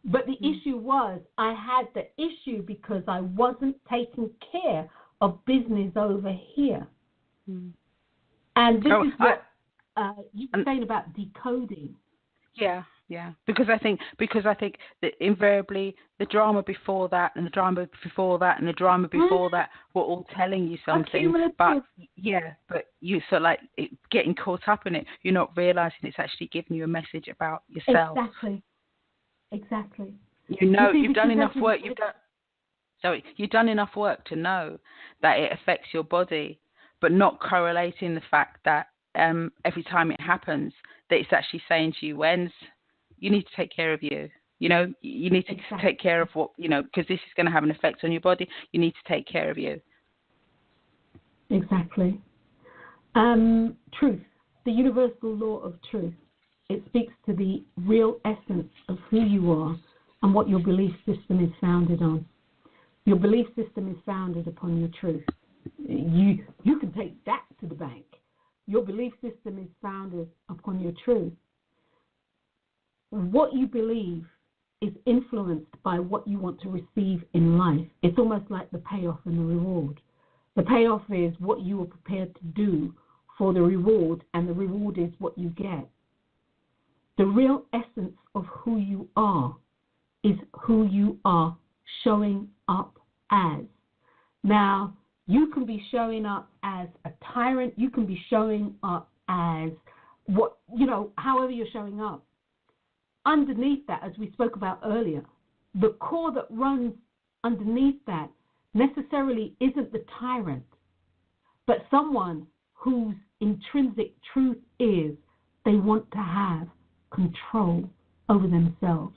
But the issue was I had the issue because I wasn't taking care of business over here. And this is what you were saying about decoding. Yeah. Because I think that invariably the drama before that and the drama before that and the drama before that were all telling you something. But you sort of like getting caught up in it. You're not realizing it's actually giving you a message about yourself. Exactly. You've done enough work. You've done enough work to know that it affects your body, but not correlating the fact that every time it happens, that it's actually saying to you, you need to take care of you. You need to take care of what, because this is going to have an effect on your body. You need to take care of you. Exactly. Truth, the universal law of truth. It speaks to the real essence of who you are and what your belief system is founded on. Your belief system is founded upon your truth. You can take that to the bank. Your belief system is founded upon your truth. What you believe is influenced by what you want to receive in life. It's almost like the payoff and the reward. The payoff is what you are prepared to do for the reward, and the reward is what you get. The real essence of who you are is who you are showing up as. Now, you can be showing up as a tyrant. You can be showing up as however you're showing up. Underneath that, as we spoke about earlier, the core that runs underneath that necessarily isn't the tyrant, but someone whose intrinsic truth is they want to have control over themselves.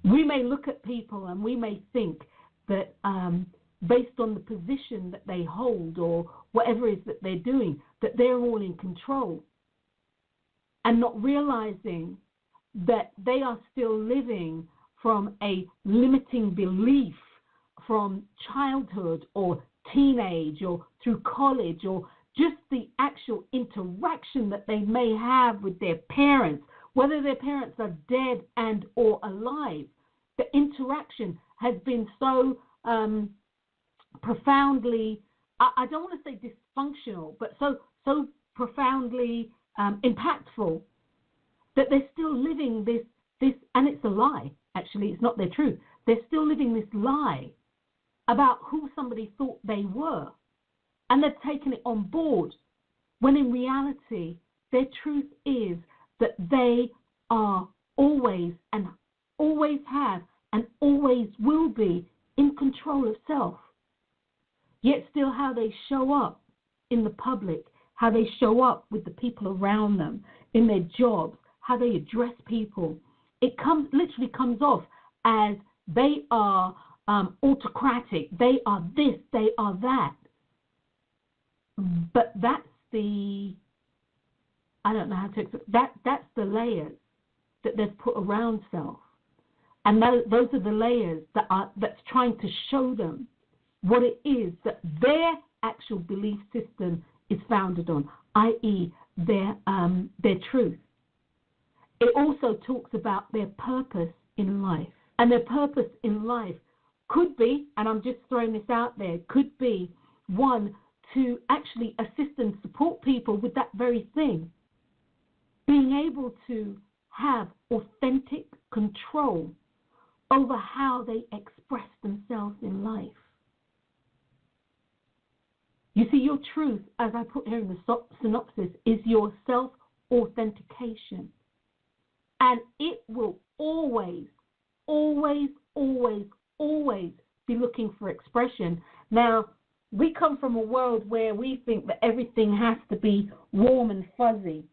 We may look at people and we may think that based on the position that they hold or whatever it is that they're doing, that they're all in control, and not realizing that they are still living from a limiting belief from childhood or teenage or through college, or just the actual interaction that they may have with their parents, whether their parents are dead and or alive. The interaction has been so profoundly, I don't want to say dysfunctional, but so profoundly impactful, that they're still living this, and it's a lie. Actually, it's not their truth. They're still living this lie about who somebody thought they were, and they've taken it on board, when in reality, their truth is that they are always and always have and always will be in control of self. Yet still how they show up in the public, how they show up with the people around them, in their jobs, how they address people, it literally comes off as they are autocratic, they are this, they are that. But that's I don't know how to explain, that's the layers that they've put around self. And those are the layers that's trying to show them what it is that their actual belief system is founded on, i.e. their truth. It also talks about their purpose in life. And their purpose in life could be, and I'm just throwing this out there, could be, one, to actually assist and support people with that very thing. Being able to have authentic control over how they express themselves in life. You see, your truth, as I put here in the synopsis, is your self-authentication. And it will always, always, always, always be looking for expression. Now, we come from a world where we think that everything has to be warm and fuzzy.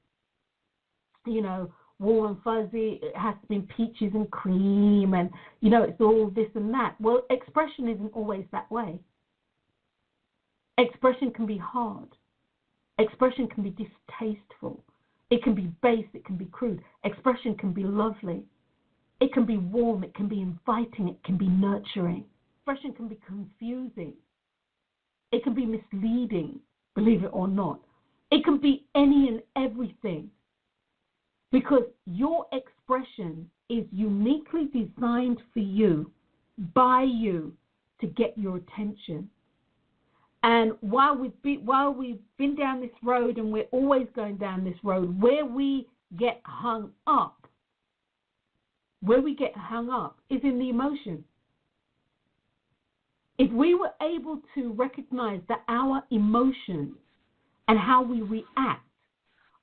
You know, warm and fuzzy, it has to be peaches and cream, and, you know, it's all this and that. Well, expression isn't always that way. Expression can be hard. Expression can be distasteful. It can be base, it can be crude. Expression can be lovely. It can be warm, it can be inviting, it can be nurturing. Expression can be confusing. It can be misleading, believe it or not. It can be any and everything. Because your expression is uniquely designed for you, by you, to get your attention. And while we've been down this road, and we're always going down this road, where we get hung up is in the emotion. If we were able to recognize that our emotions and how we react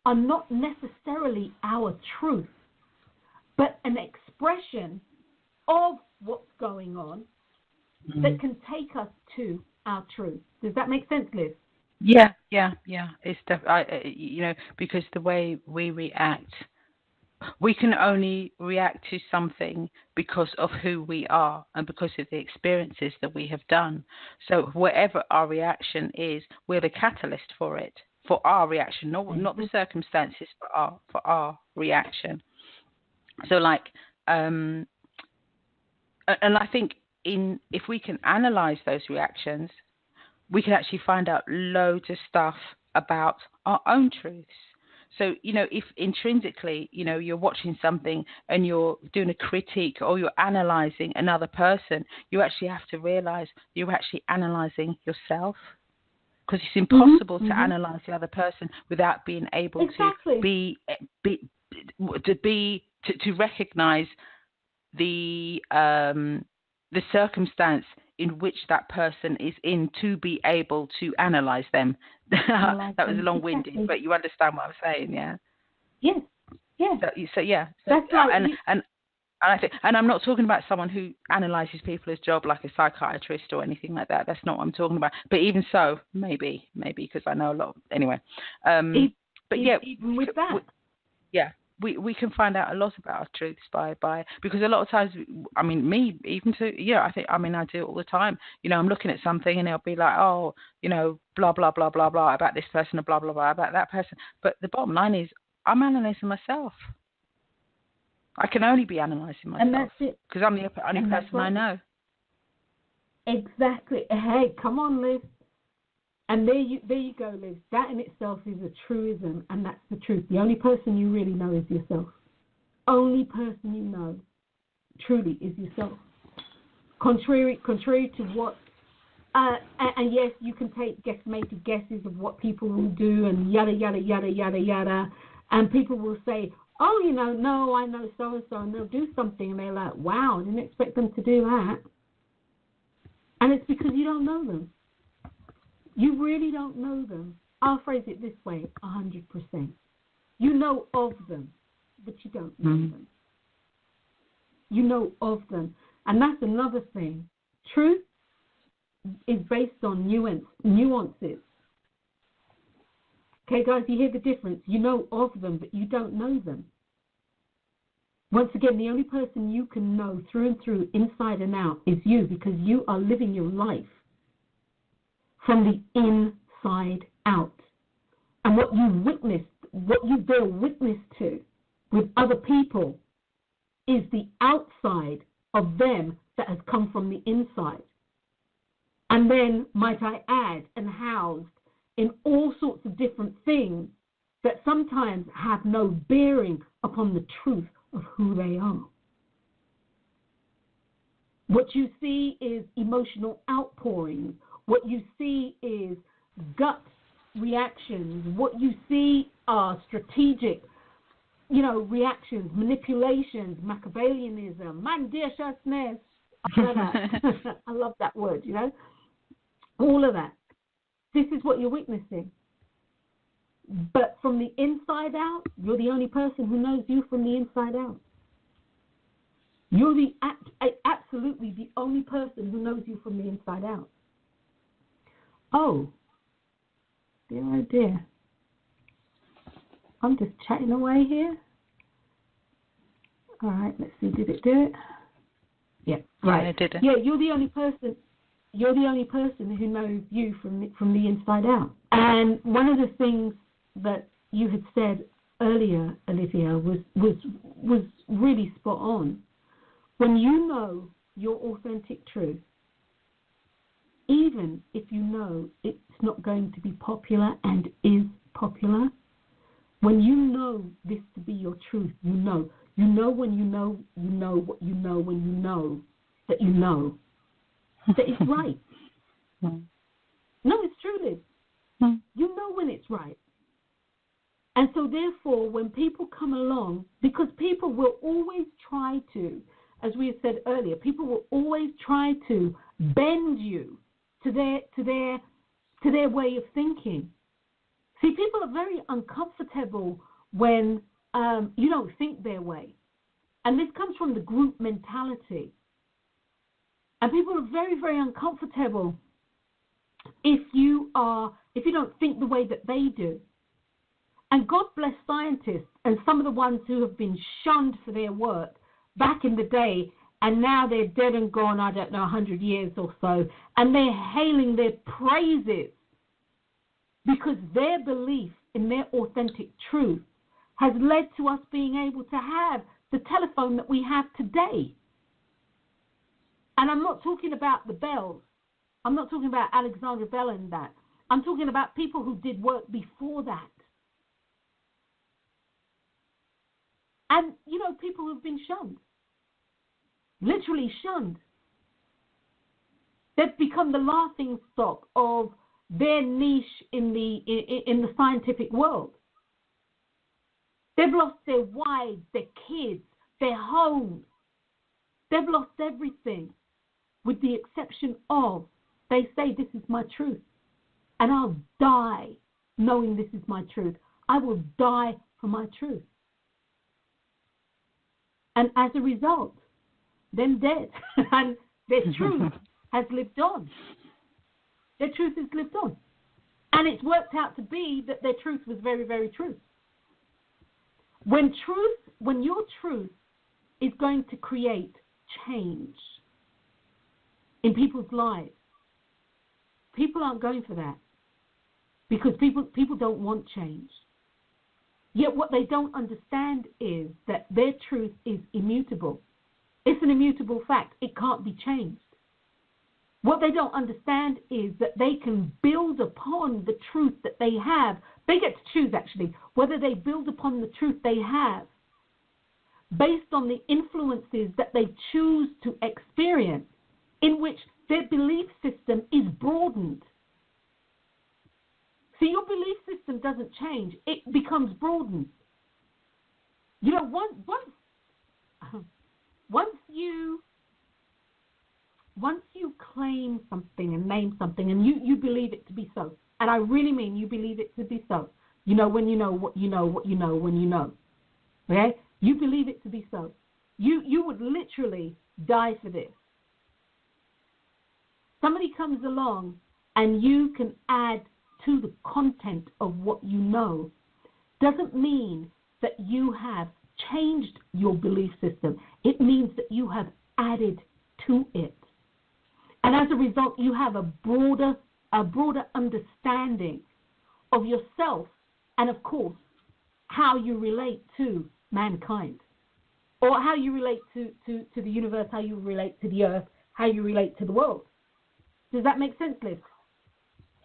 are not necessarily our truth, but an expression of what's going on that can take us to our truth. Does that make sense, Liz? Yeah. It's because the way we react, we can only react to something because of who we are and because of the experiences that we have done. So whatever our reaction is, we're the catalyst for it, for our reaction, not the circumstances, for our reaction. So and I think if we can analyze those reactions, we can actually find out loads of stuff about our own truths. So, if intrinsically, you're watching something and you're doing a critique or you're analyzing another person, you actually have to realize you're actually analyzing yourself. Because it's impossible to analyze the other person without being able to recognize the circumstance in which that person is in, to be able to analyze them. That was long-winded, but you understand what I'm saying, yeah? Yes. Yeah. So yeah. That's right. And I think, and I'm not talking about someone who analyzes people as job like a psychiatrist or anything like that. That's not what I'm talking about. But even so, maybe, because I know a lot. Anyway, even with that, we can find out a lot about our truths by because a lot of times, I mean, me even too. Yeah, I do it all the time. I'm looking at something and it'll be like, oh, blah blah blah blah blah about this person, or blah blah blah about that person. But the bottom line is, I'm analysing myself. I can only be analysing myself. And that's it. Because I'm the only person I know. Exactly. Hey, come on, Liz. And there you go, Liz. That in itself is a truism, and that's the truth. The only person you really know is yourself. Only person you know truly is yourself. Contrary to what, and yes, you can take guesstimated guesses of what people will do and yada, yada, yada, yada, yada. And people will say, oh, no, I know so-and-so, and they'll do something, and they're like, wow, I didn't expect them to do that. And it's because you don't know them. You really don't know them. I'll phrase it this way, 100%. You know of them, but you don't know them. You know of them. And that's another thing. Truth is based on nuances. Okay, guys, you hear the difference. You know of them, but you don't know them. Once again, the only person you can know through and through, inside and out, is you, because you are living your life from the inside out. And what you witnessed, what you bear witness to with other people is the outside of them that has come from the inside. And then, might I add, and housed in all sorts of different things that sometimes have no bearing upon the truth of who they are. What you see is emotional outpourings. What you see is gut reactions. What you see are strategic, reactions, manipulations, Machiavellianism, mandierschasness. I love that word, all of that. This is what you're witnessing. But from the inside out, you're the only person who knows you from the inside out. You're absolutely the only person who knows you from the inside out. Oh, dear. I'm just chatting away here. All right, let's see. Did it do it? Yeah, right. Yeah, I did it. Yeah, you're the only person. You're the only person who knows you from the inside out. And one of the things that you had said earlier, Olivia, was really spot on. When you know your authentic truth, even if you know it's not going to be popular and is popular, when you know this to be your truth, you know when you know what you know when you know that it's right. No, it's true, Liz. You know when it's right. And so therefore, when people come along, because people will always try to, as we have said earlier, people will always try to bend you to their way of thinking. See, people are very uncomfortable when you don't think their way. And this comes from the group mentality. And people are very, very uncomfortable if you don't think the way that they do. And God bless scientists and some of the ones who have been shunned for their work back in the day, and now they're dead and gone, 100 years or so, and they're hailing their praises because their belief in their authentic truth has led to us being able to have the telephone that we have today. And I'm not talking about the Bells. I'm not talking about Alexandra Bell and that. I'm talking about people who did work before that. And, people who've been shunned. Literally shunned. They've become the laughing stock of their niche in the scientific world. They've lost their wives, their kids, their homes. They've lost everything, with the exception of, they say, this is my truth. And I'll die knowing this is my truth. I will die for my truth. And as a result, them dead. And their truth has lived on. Their truth has lived on. And it's worked out to be that their truth was very, very true. When your truth is going to create change in people's lives, people aren't going for that. Because people don't want change. Yet what they don't understand is that their truth is immutable. It's an immutable fact. It can't be changed. What they don't understand is that they can build upon the truth that they have. They get to choose, actually, whether they build upon the truth they have based on the influences that they choose to experience, in which their belief system is broadened. See, your belief system doesn't change. It becomes broadened. You know, once you claim something and name something and you believe it to be so, and I really mean you believe it to be so, you know when you know what you know what you know when you know, okay? You believe it to be so. You would literally die for this. Somebody comes along and you can add to the content of what you know, doesn't mean that you have changed your belief system. It means that you have added to it. And as a result, you have a broader understanding of yourself and, of course, how you relate to mankind, or how you relate to the universe, how you relate to the earth, how you relate to the world. Does that make sense, Liz?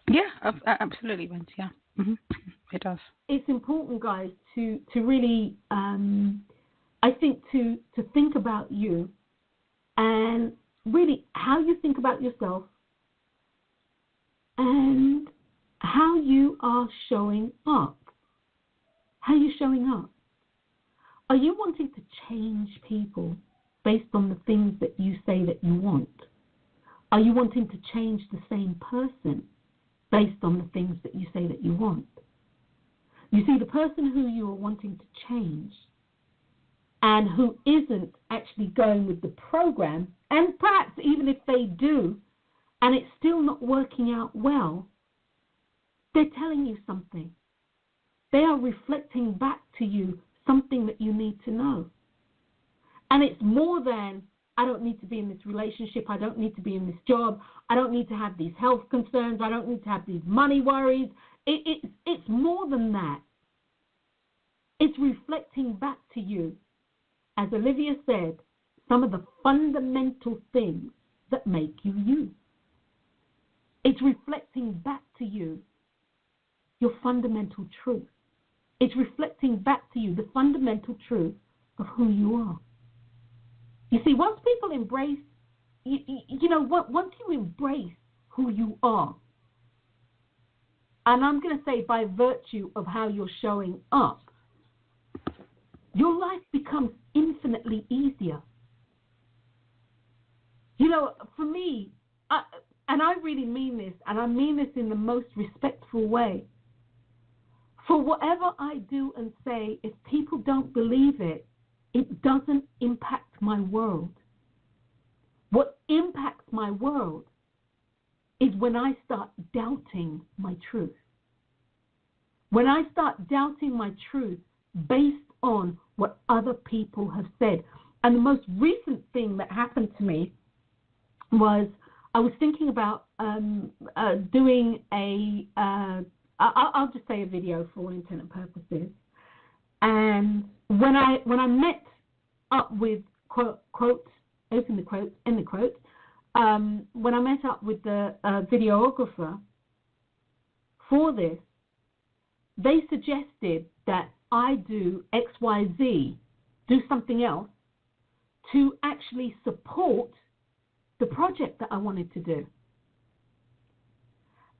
Yeah, absolutely, Wendy. Yeah, it does. It's important, guys, to really, I think, to think about you and really how you think about yourself and how you are showing up. How are you showing up? Are you wanting to change people based on the things that you say that you want? Are you wanting to change the same person based on the things that you say that you want? You see, the person who you are wanting to change and who isn't actually going with the program, and perhaps even if they do and it's still not working out well, they're telling you something. They are reflecting back to you something that you need to know. And it's more than, I don't need to be in this relationship, I don't need to be in this job, I don't need to have these health concerns, I don't need to have these money worries. It's more than that. It's reflecting back to you, as Olivia said, some of the fundamental things that make you you. It's reflecting back to you your fundamental truth. It's reflecting back to you the fundamental truth of who you are. You see, once people embrace, once you embrace who you are, and I'm going to say by virtue of how you're showing up, your life becomes infinitely easier. You know, for me, and I really mean this, and I mean this in the most respectful way, for whatever I do and say, if people don't believe it, it doesn't impact my world. What impacts my world is when I start doubting my truth. When I start doubting my truth based on what other people have said. And the most recent thing that happened to me was I was thinking about doing I'll just say a video for all intent and purposes. And when I met up with quotes, open the quotes, end the quotes, when I met up with the videographer for this, they suggested that I do X, Y, Z, do something else to actually support the project that I wanted to do.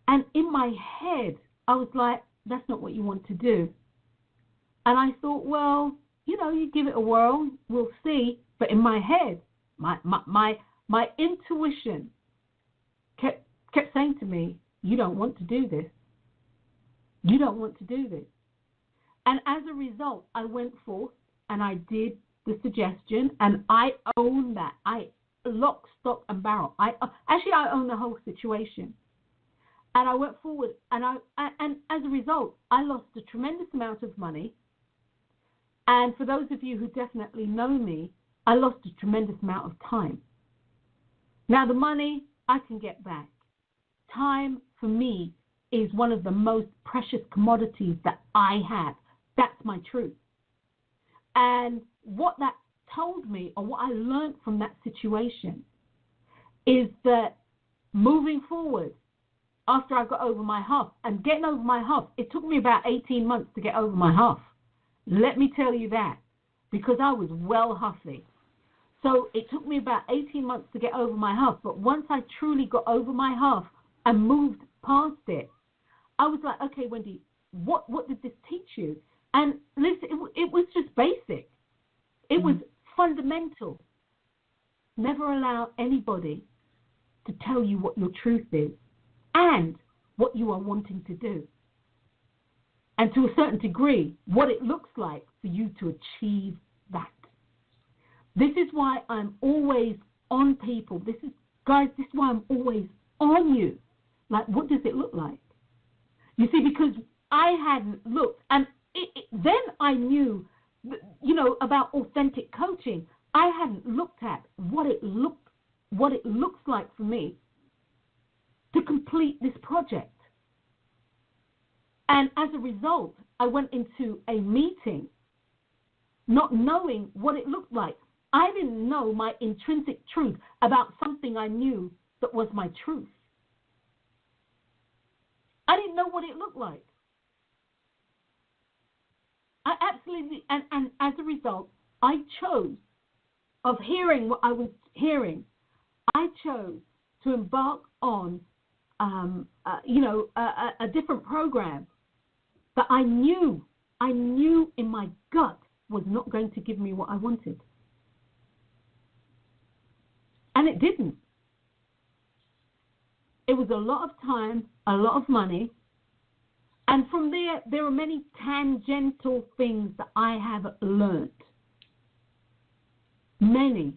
And in my head, I was like, that's not what you want to do. And I thought, well, you give it a whirl, we'll see. But in my head, my intuition kept saying to me, you don't want to do this. You don't want to do this. And as a result, I went forth and I did the suggestion, and I own that. I lock, stock, and barrel. I own the whole situation. And I went forward, and as a result, I lost a tremendous amount of money. And for those of you who definitely know me, I lost a tremendous amount of time. Now, the money I can get back. Time, for me, is one of the most precious commodities that I have. That's my truth. And what that told me, or what I learned from that situation, is that moving forward, after I got over my hump, and getting over my hump, it took me about 18 months to get over my hump. Let me tell you that, because I was well huffy. So it took me about 18 months to get over my hump, but once I truly got over my hump and moved past it, I was like, okay, Wendy, what did this teach you? And listen, it was just basic. It was fundamental. Never allow anybody to tell you what your truth is and what you are wanting to do. And to a certain degree, what it looks like for you to achieve that. This is why I'm always on people. This is why I'm always on you. Like, what does it look like? You see, because I hadn't looked, and then I knew, about authentic coaching. I hadn't looked at what it looks like for me to complete this project. And as a result, I went into a meeting not knowing what it looked like. I didn't know my intrinsic truth about something I knew that was my truth. I didn't know what it looked like. I absolutely, and as a result, I chose, of hearing what I was hearing, I chose to embark on, a different program that I knew in my gut was not going to give me what I wanted. And it didn't. It was a lot of time, a lot of money. And from there are many tangential things that I have learned. Many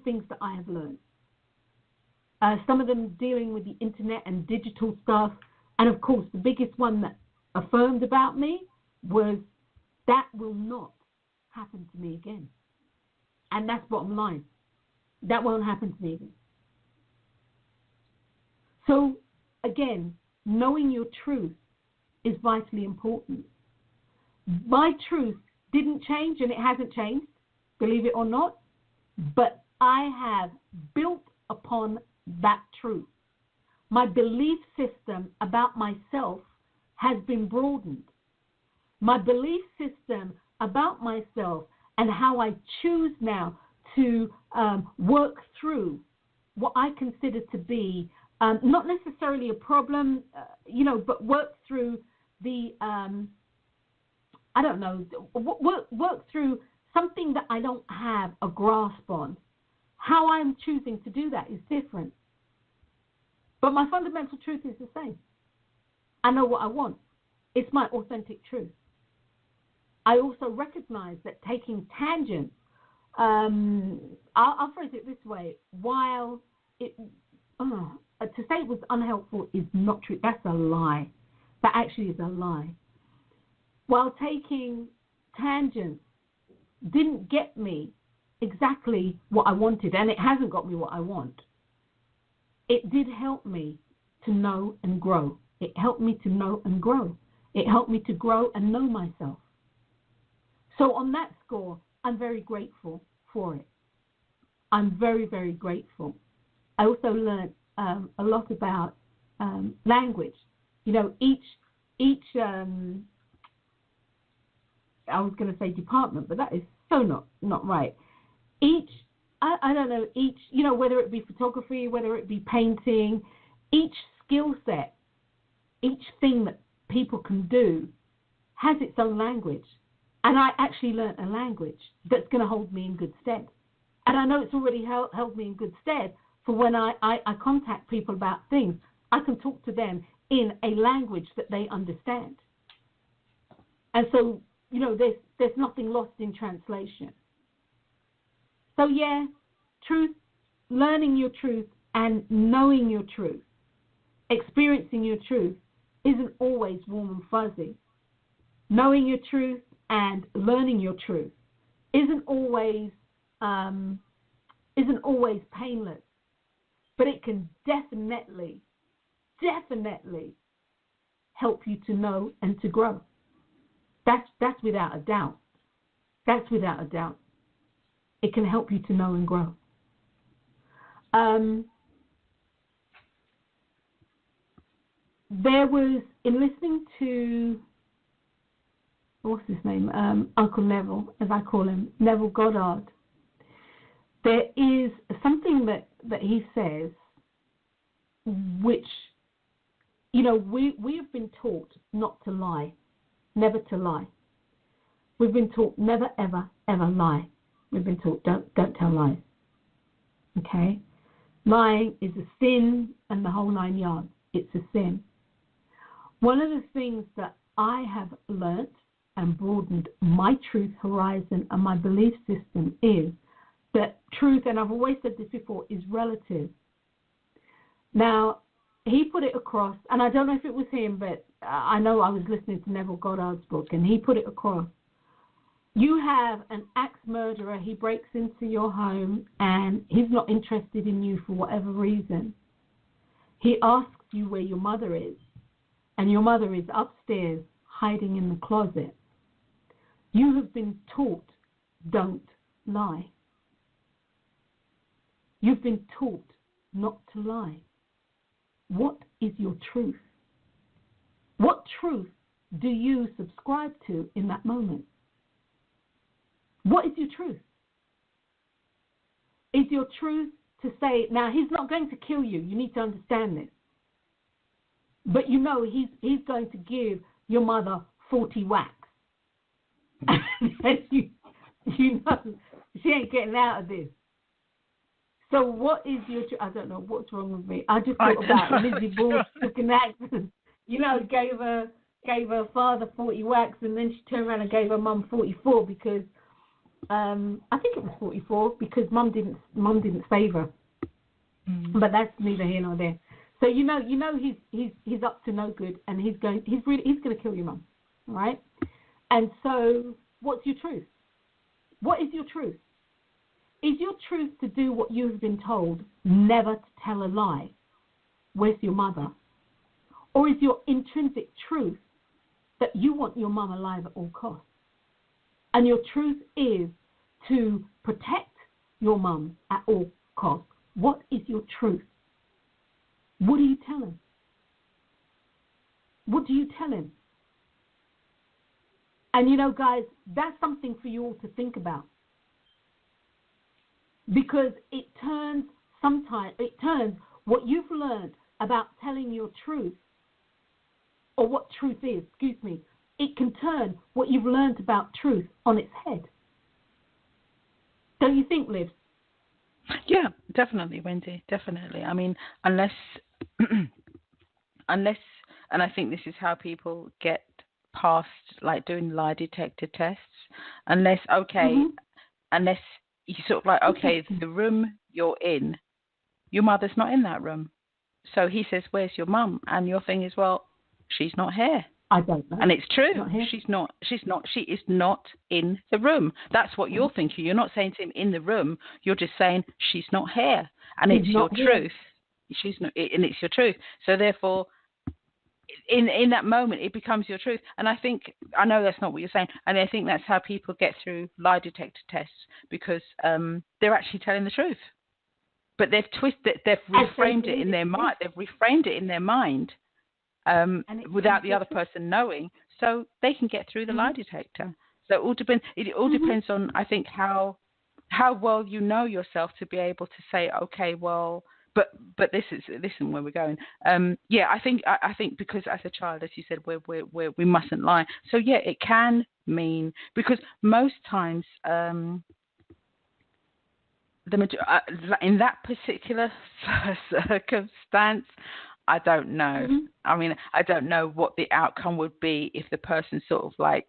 things that I have learned. Some of them dealing with the internet and digital stuff. And of course, the biggest one that affirmed about me was that will not happen to me again. And that's bottom line. That won't happen to me again. So, again, knowing your truth is vitally important. My truth didn't change, and it hasn't changed, believe it or not, but I have built upon that truth. My belief system about myself has been broadened. My belief system about myself and how I choose now to work through what I consider to be not necessarily a problem, but work through the, work through something that I don't have a grasp on. How I'm choosing to do that is different. But my fundamental truth is the same. I know what I want. It's my authentic truth. I also recognize that taking tangents, I'll phrase it this way, while it, to say it was unhelpful is not true. That's a lie. That actually is a lie. While taking tangents didn't get me exactly what I wanted, and it hasn't got me what I want, it did help me to know and grow. It helped me to know and grow. It helped me to grow and know myself. So on that score, I'm very grateful for it. I'm very, very grateful. I also learned a lot about language. Each I was going to say department, but that is so not right. Each, whether it be photography, whether it be painting, each skill set, each thing that people can do has its own language. And I actually learned a language that's going to hold me in good stead. And I know it's already held me in good stead for when I contact people about things. I can talk to them in a language that they understand. And so, there's nothing lost in translation. So, yeah, truth, learning your truth and knowing your truth, experiencing your truth isn't always warm and fuzzy. Knowing your truth and learning your truth isn't always painless, but it can definitely help you to know and to grow. That's without a doubt. That's without a doubt. It can help you to know and grow. There was, in listening to, what's his name? Uncle Neville, as I call him, Neville Goddard. There is something that he says, which, we have been taught not to lie. never to lie. We've been taught never, ever, ever lie. We've been taught don't tell lies. Okay? Lying is a sin and the whole 9 yards. It's a sin. One of the things that I have learnt and broadened my truth horizon and my belief system is that truth, and I've always said this before, is relative. Now, he put it across, and I don't know if it was him, but I know I was listening to Neville Goddard's book, and he put it across. You have an axe murderer, he breaks into your home, and he's not interested in you for whatever reason. He asks you where your mother is, and your mother is upstairs hiding in the closet. You have been taught, don't lie. You've been taught not to lie. What is your truth? What truth do you subscribe to in that moment? What is your truth? Is your truth to say, now he's not going to kill you, you need to understand this. But you know he's going to give your mother 40 whacks. And you know she ain't getting out of this. So what is your truth? I don't know what's wrong with me. I just thought about Lizzie Borden took an accident. You know, gave her father 40 whacks, and then she turned around and gave her mum 44 because I think it was 44 because mum didn't save her. But that's neither here nor there. So you know he's up to no good, and he's going to kill your mum, all right? And so what's your truth? What is your truth? Is your truth to do what you have been told, never to tell a lie? Where's your mother? Or is your intrinsic truth that you want your mum alive at all costs? And your truth is to protect your mum at all costs. What is your truth? What do you tell him? What do you tell him? And you know, guys, that's something for you all to think about. Because it turns what you've learned about telling your truth, or what truth is, it can turn what you've learned about truth on its head. Don't you think, Liv? Yeah, definitely, Wendy, definitely. I mean, unless, and I think this is how people get past, like, doing lie detector tests, unless you sort of like, okay, the room you're in, your mother's not in that room. So he says, where's your mum? And your thing is, well, she's not here. I don't know. And it's true. She is not in the room. That's what you're thinking. You're not saying to him in the room. You're just saying she's not here. And it's your truth. She's not, and it's your truth. So therefore, in that moment, it becomes your truth. And I know that's not what you're saying. And I think that's how people get through lie detector tests, because they're actually telling the truth. But they've reframed it in their mind. They've reframed it in their mind without the other person knowing, so they can get through the lie detector. So it all depends. It all depends on, I think, how well you know yourself to be able to say, okay, well, but listen, where we're going. I think because as a child, as you said, we mustn't lie. So yeah, it can mean, because most times, in that particular circumstance, I don't know. I mean, I don't know what the outcome would be if the person sort of like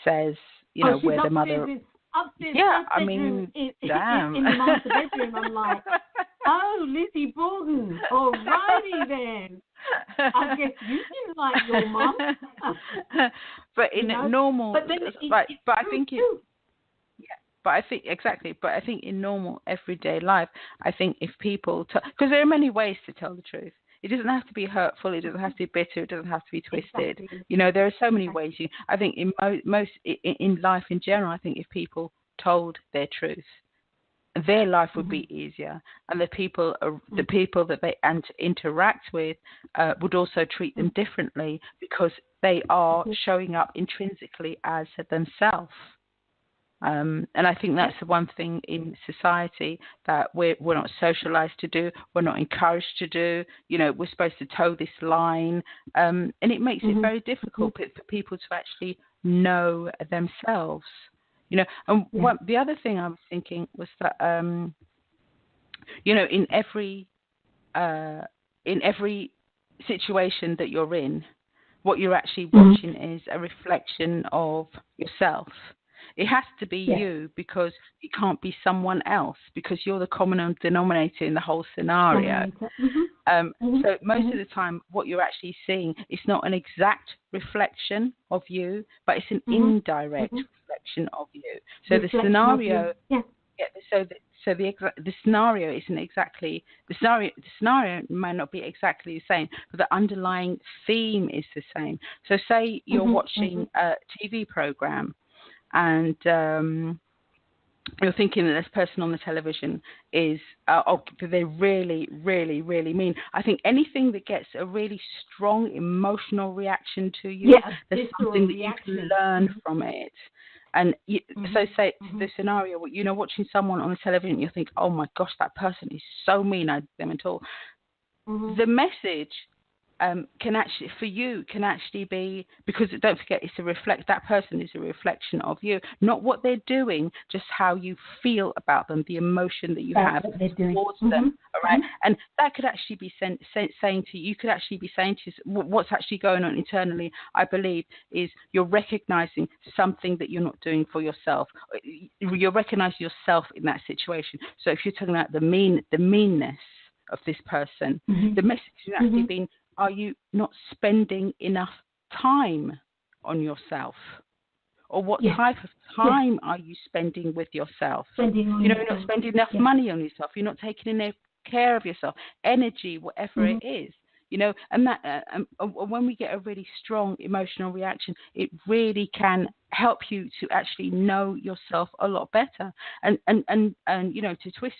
says, you know, where the mother. Upstairs, yeah, I mean, damn. In the master bedroom, I'm like, oh, Lizzie Borden, alrighty then. I guess you didn't like your mum. But in normal, but then I think in normal everyday life, I think if people, because there are many ways to tell the truth. It doesn't have to be hurtful. It doesn't have to be bitter. It doesn't have to be twisted. Exactly. You know, there are so many ways. I think in in life in general, I think if people told their truth, their life would be easier, and the people that they interact with would also treat them differently, because they are showing up intrinsically as themselves. And I think that's the one thing in society that we're not socialized to do, we're not encouraged to do. We're supposed to toe this line, and it makes it very difficult for people to actually know themselves. And the other thing I was thinking was that in every situation that you're in, what you're actually watching is a reflection of yourself. It has to be you, because it can't be someone else, because you're the common denominator in the whole scenario. So most of the time, what you're actually seeing is not an exact reflection of you, but it's an indirect reflection of you. So the scenario, so the scenario isn't exactly the scenario might not be exactly the same, but the underlying theme is the same. So say you're watching a TV program, and you're thinking that this person on the television is they're really, really, really mean. I think anything that gets a really strong emotional reaction to you, there's something that you can learn from it. And so say the scenario, watching someone on the television, you think, oh my gosh, that person is so mean, I don't them at all. The message can actually be, because don't forget, that person is a reflection of you, not what they're doing, just how you feel about them, the emotion that you have towards them. All right, and that could actually be saying to you, what's actually going on internally, I believe, is you're recognizing something that you're not doing for yourself. You're recognizing yourself in that situation. So if you're talking about the meanness of this person, the message has actually been, are you not spending enough time on yourself? Or what type of time are you spending with yourself? You're not spending enough money on yourself. You're not taking enough care of yourself, energy, whatever it is. And that when we get a really strong emotional reaction, it really can help you to actually know yourself a lot better. And to twist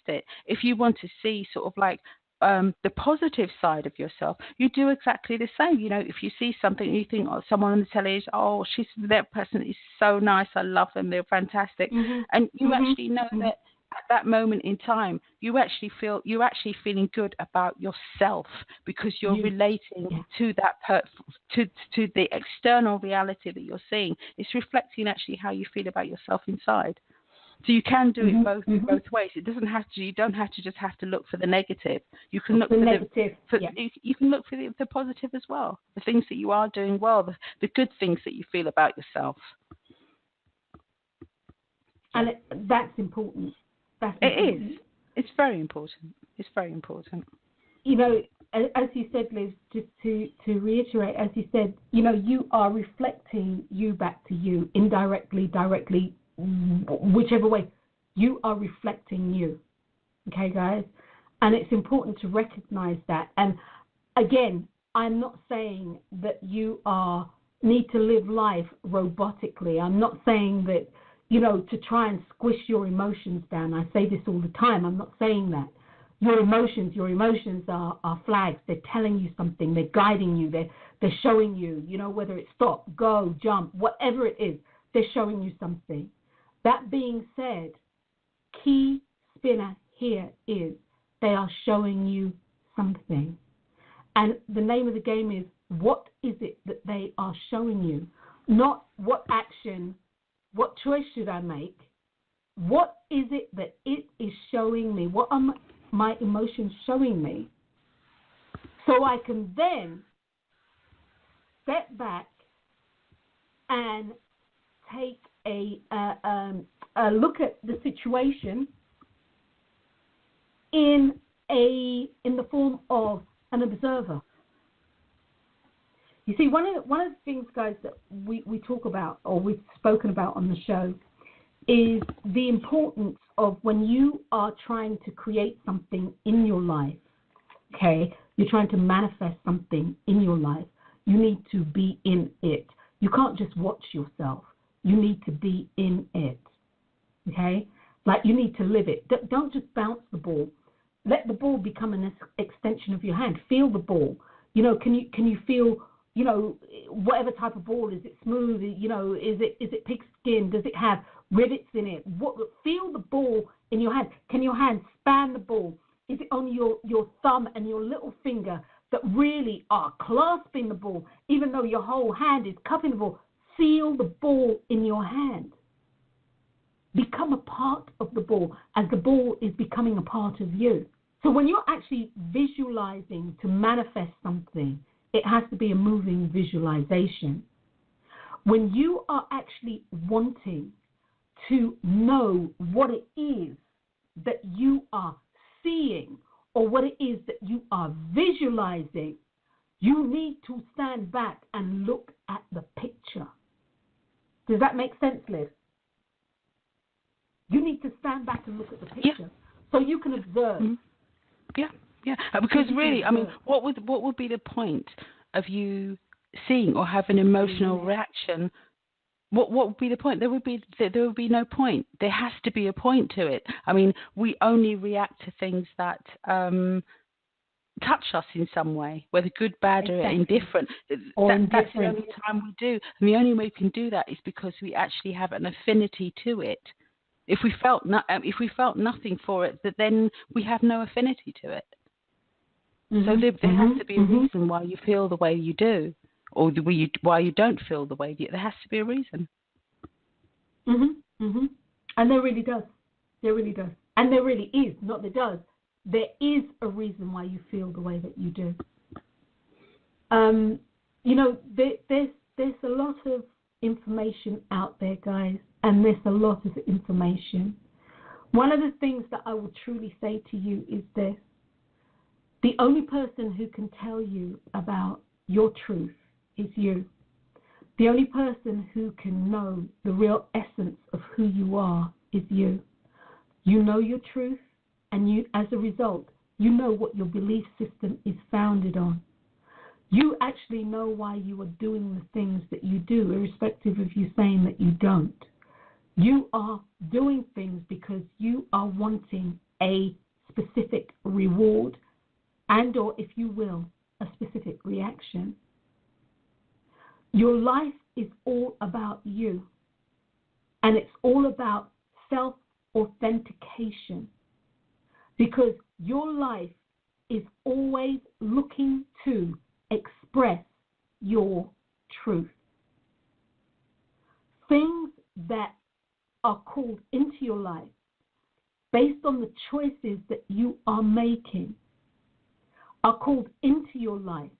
it, if you want to see sort of like the positive side of yourself, you do exactly the same. If you see something and you think, someone on the telly is, that person is so nice, I love them, they're fantastic, and you actually know that at that moment in time, you're actually feeling good about yourself, because you're relating to that to the external reality that you're seeing. It's reflecting actually how you feel about yourself inside. So you can do it both ways. It doesn't have to. You don't have to just have to look for the negative. You can look for the negative. You can look for the positive as well. The things that you are doing well, the good things that you feel about yourself. And that's important. It is. It's very important. It's very important. As you said, Liz, just to reiterate, as you said, you are reflecting you back to you, indirectly, directly, whichever way. You are reflecting you. Okay, guys? And it's important to recognize that. And again, I'm not saying that you need to live life robotically. I'm not saying that, to try and squish your emotions down. I say this all the time. I'm not saying that. Your emotions are flags. They're telling you something. They're guiding you. They're showing you, whether it's stop, go, jump, whatever it is, they're showing you something. That being said, key spinner here is they are showing you something. And the name of the game is, what is it that they are showing you? Not what action, what choice should I make? What is it that it is showing me? What are my emotions showing me? So I can then step back and take a look at the situation in the form of an observer. You see, one of the things, guys, that we talk about, or we've spoken about on the show, is the importance of when you are trying to create something in your life, okay? You're trying to manifest something in your life. You need to be in it. You can't just watch yourself. You need to be in it, okay? Like, you need to live it. Don't just bounce the ball. Let the ball become an extension of your hand. Feel the ball. Can you feel, whatever type of ball? Is it smooth? Is it pigskin? Does it have rivets in it. Feel the ball in your hand. Can your hand span the ball? Is it only your thumb and your little finger that really are clasping the ball, even though your whole hand is cupping the ball? Feel the ball in your hand. Become a part of the ball as the ball is becoming a part of you. So when you're actually visualizing to manifest something, it has to be a moving visualization. When you are actually wanting to know what it is that you are seeing or what it is that you are visualizing, you need to stand back and look at the picture. Does that make sense, Liv? You need to stand back and look at the picture so you can observe. Mm-hmm. Yeah. Because really, I mean, what would be the point of you seeing or having an emotional reaction? What would be the point? There would be no point. There has to be a point to it. I mean, we only react to things that touch us in some way, whether good, bad, or indifferent. That's the only time we do. And the only way we can do that is because we actually have an affinity to it. If we felt nothing for it, then we have no affinity to it. So there has to be a reason why you feel the way you do, or why you don't feel the way you do. There has to be a reason. And there really does. There really does. And there really is. Not there does. There is a reason why you feel the way that you do. There's a lot of information out there, guys, and there's a lot of information. One of the things that I will truly say to you is this: the only person who can tell you about your truth is you. The only person who can know the real essence of who you are is you. You know your truth, and you, as a result, you know what your belief system is founded on. You actually know why you are doing the things that you do, irrespective of you saying that you don't. You are doing things because you are wanting a specific reward and, or if you will, a specific reaction. Your life is all about you, and it's all about self-authentication, because your life is always looking to express your truth. Things that are called into your life based on the choices that you are making are called into your life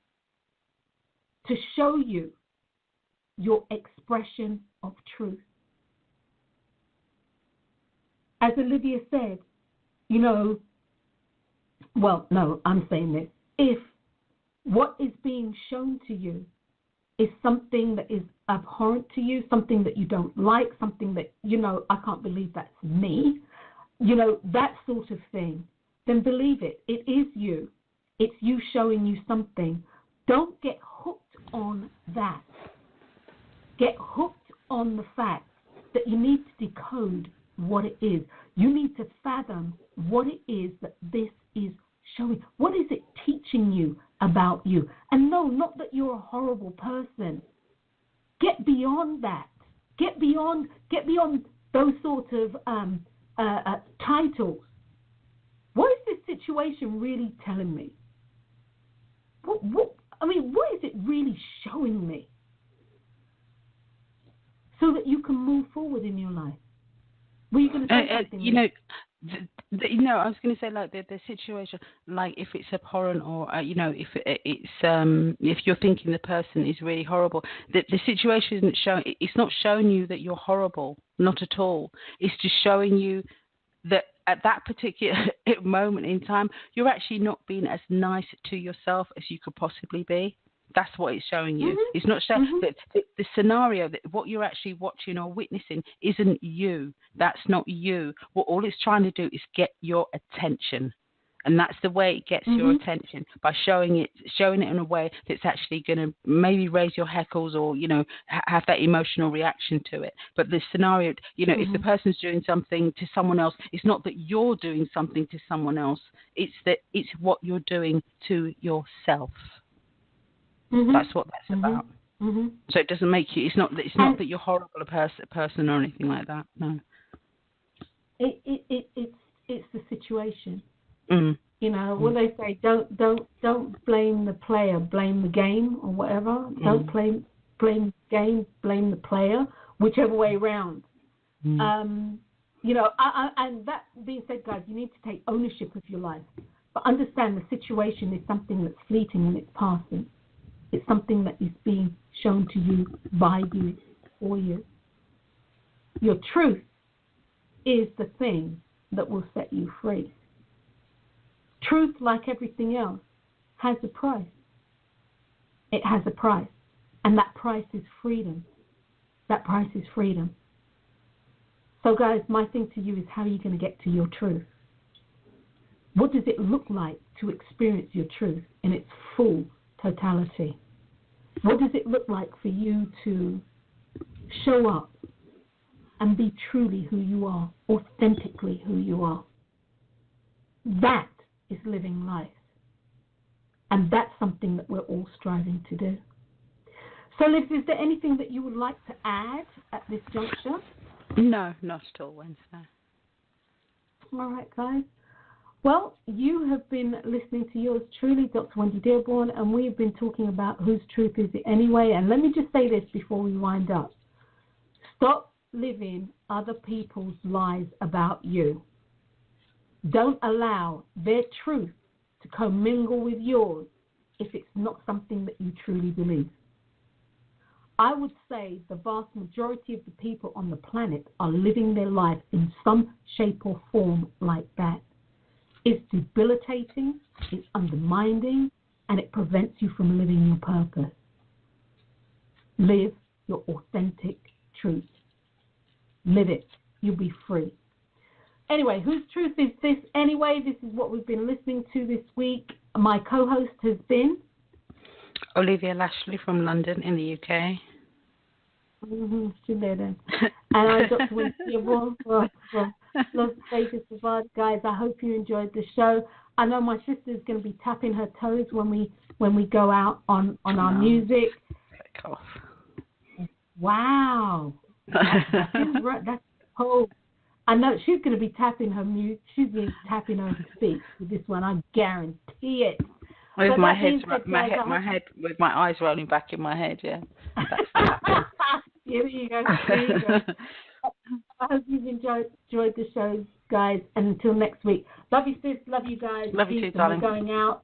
to show you your expression of truth. As Olivia said, I'm saying this: if what is being shown to you is something that is abhorrent to you, something that you don't like, something that, I can't believe that's me, that sort of thing, then believe it. It is you. It's you showing you something. Don't get hooked on that. Get hooked on the fact that you need to decode what it is. You need to fathom what it is that this is showing. What is it teaching you about you? And no, not that you're a horrible person. Get beyond that. Get beyond those sort of titles. What is this situation really telling me? What is it really showing me? So that you can move forward in your life. Were you going to say something? I was going to say, like, the situation, like, if it's abhorrent or if you're thinking the person is really horrible, the situation isn't showing. It's not showing you that you're horrible, not at all. It's just showing you that at that particular moment in time, you're actually not being as nice to yourself as you could possibly be. That's what it's showing you. It's not showing that the scenario, that what you're actually watching or witnessing isn't you. That's not you. What all it's trying to do is get your attention. And that's the way it gets your attention, by showing it in a way that's actually going to maybe raise your hackles or, have that emotional reaction to it. But the scenario, if the person's doing something to someone else, it's not that you're doing something to someone else. It's that it's what you're doing to yourself. That's what that's about. Mm-hmm. So it doesn't make you. It's not that you're horrible a person or anything like that. No. It's the situation. Mm. You know what they say. Don't blame the player. Blame the game or whatever. Don't blame the game. Blame the player. Whichever way around. You know. And that being said, guys, you need to take ownership of your life. But understand the situation is something that's fleeting and it's passing. It's something that is being shown to you, by you, for you. Your truth is the thing that will set you free. Truth, like everything else, has a price. It has a price. And that price is freedom. That price is freedom. So, guys, my thing to you is, how are you going to get to your truth? What does it look like to experience your truth in its full totality? What does it look like for you to show up and be truly who you are, authentically who you are? That is living life. And that's something that we're all striving to do. So, Liz, is there anything that you would like to add at this juncture? No, not at all, Wednesday. All right, guys. Well, you have been listening to yours truly, Dr. Wendy Dearborne, and we've been talking about whose truth is it anyway. And let me just say this before we wind up. Stop living other people's lies about you. Don't allow their truth to commingle with yours if it's not something that you truly believe. I would say the vast majority of the people on the planet are living their life in some shape or form like that. It's debilitating, it's undermining, and it prevents you from living your purpose. Live your authentic truth. Live it. You'll be free. Anyway, whose truth is this anyway? This is what we've been listening to this week. My co-host has been Olivia Lashley from London in the UK. She's there then. And I'm Dr. Wendy Dearborne from Las Vegas, Nevada. Guys, I hope you enjoyed the show. I know my sister's going to be tapping her toes when we go out on our music. Off. Wow. That's cold. I know she's going to be tapping her mute. She's going to be tapping her feet with this one. I guarantee it. With my head, with my eyes rolling back in my head. Yeah. There you go. I hope you've enjoyed the show, guys. And until next week, love you, sis. Love you guys. Love you too, darling. We're going out.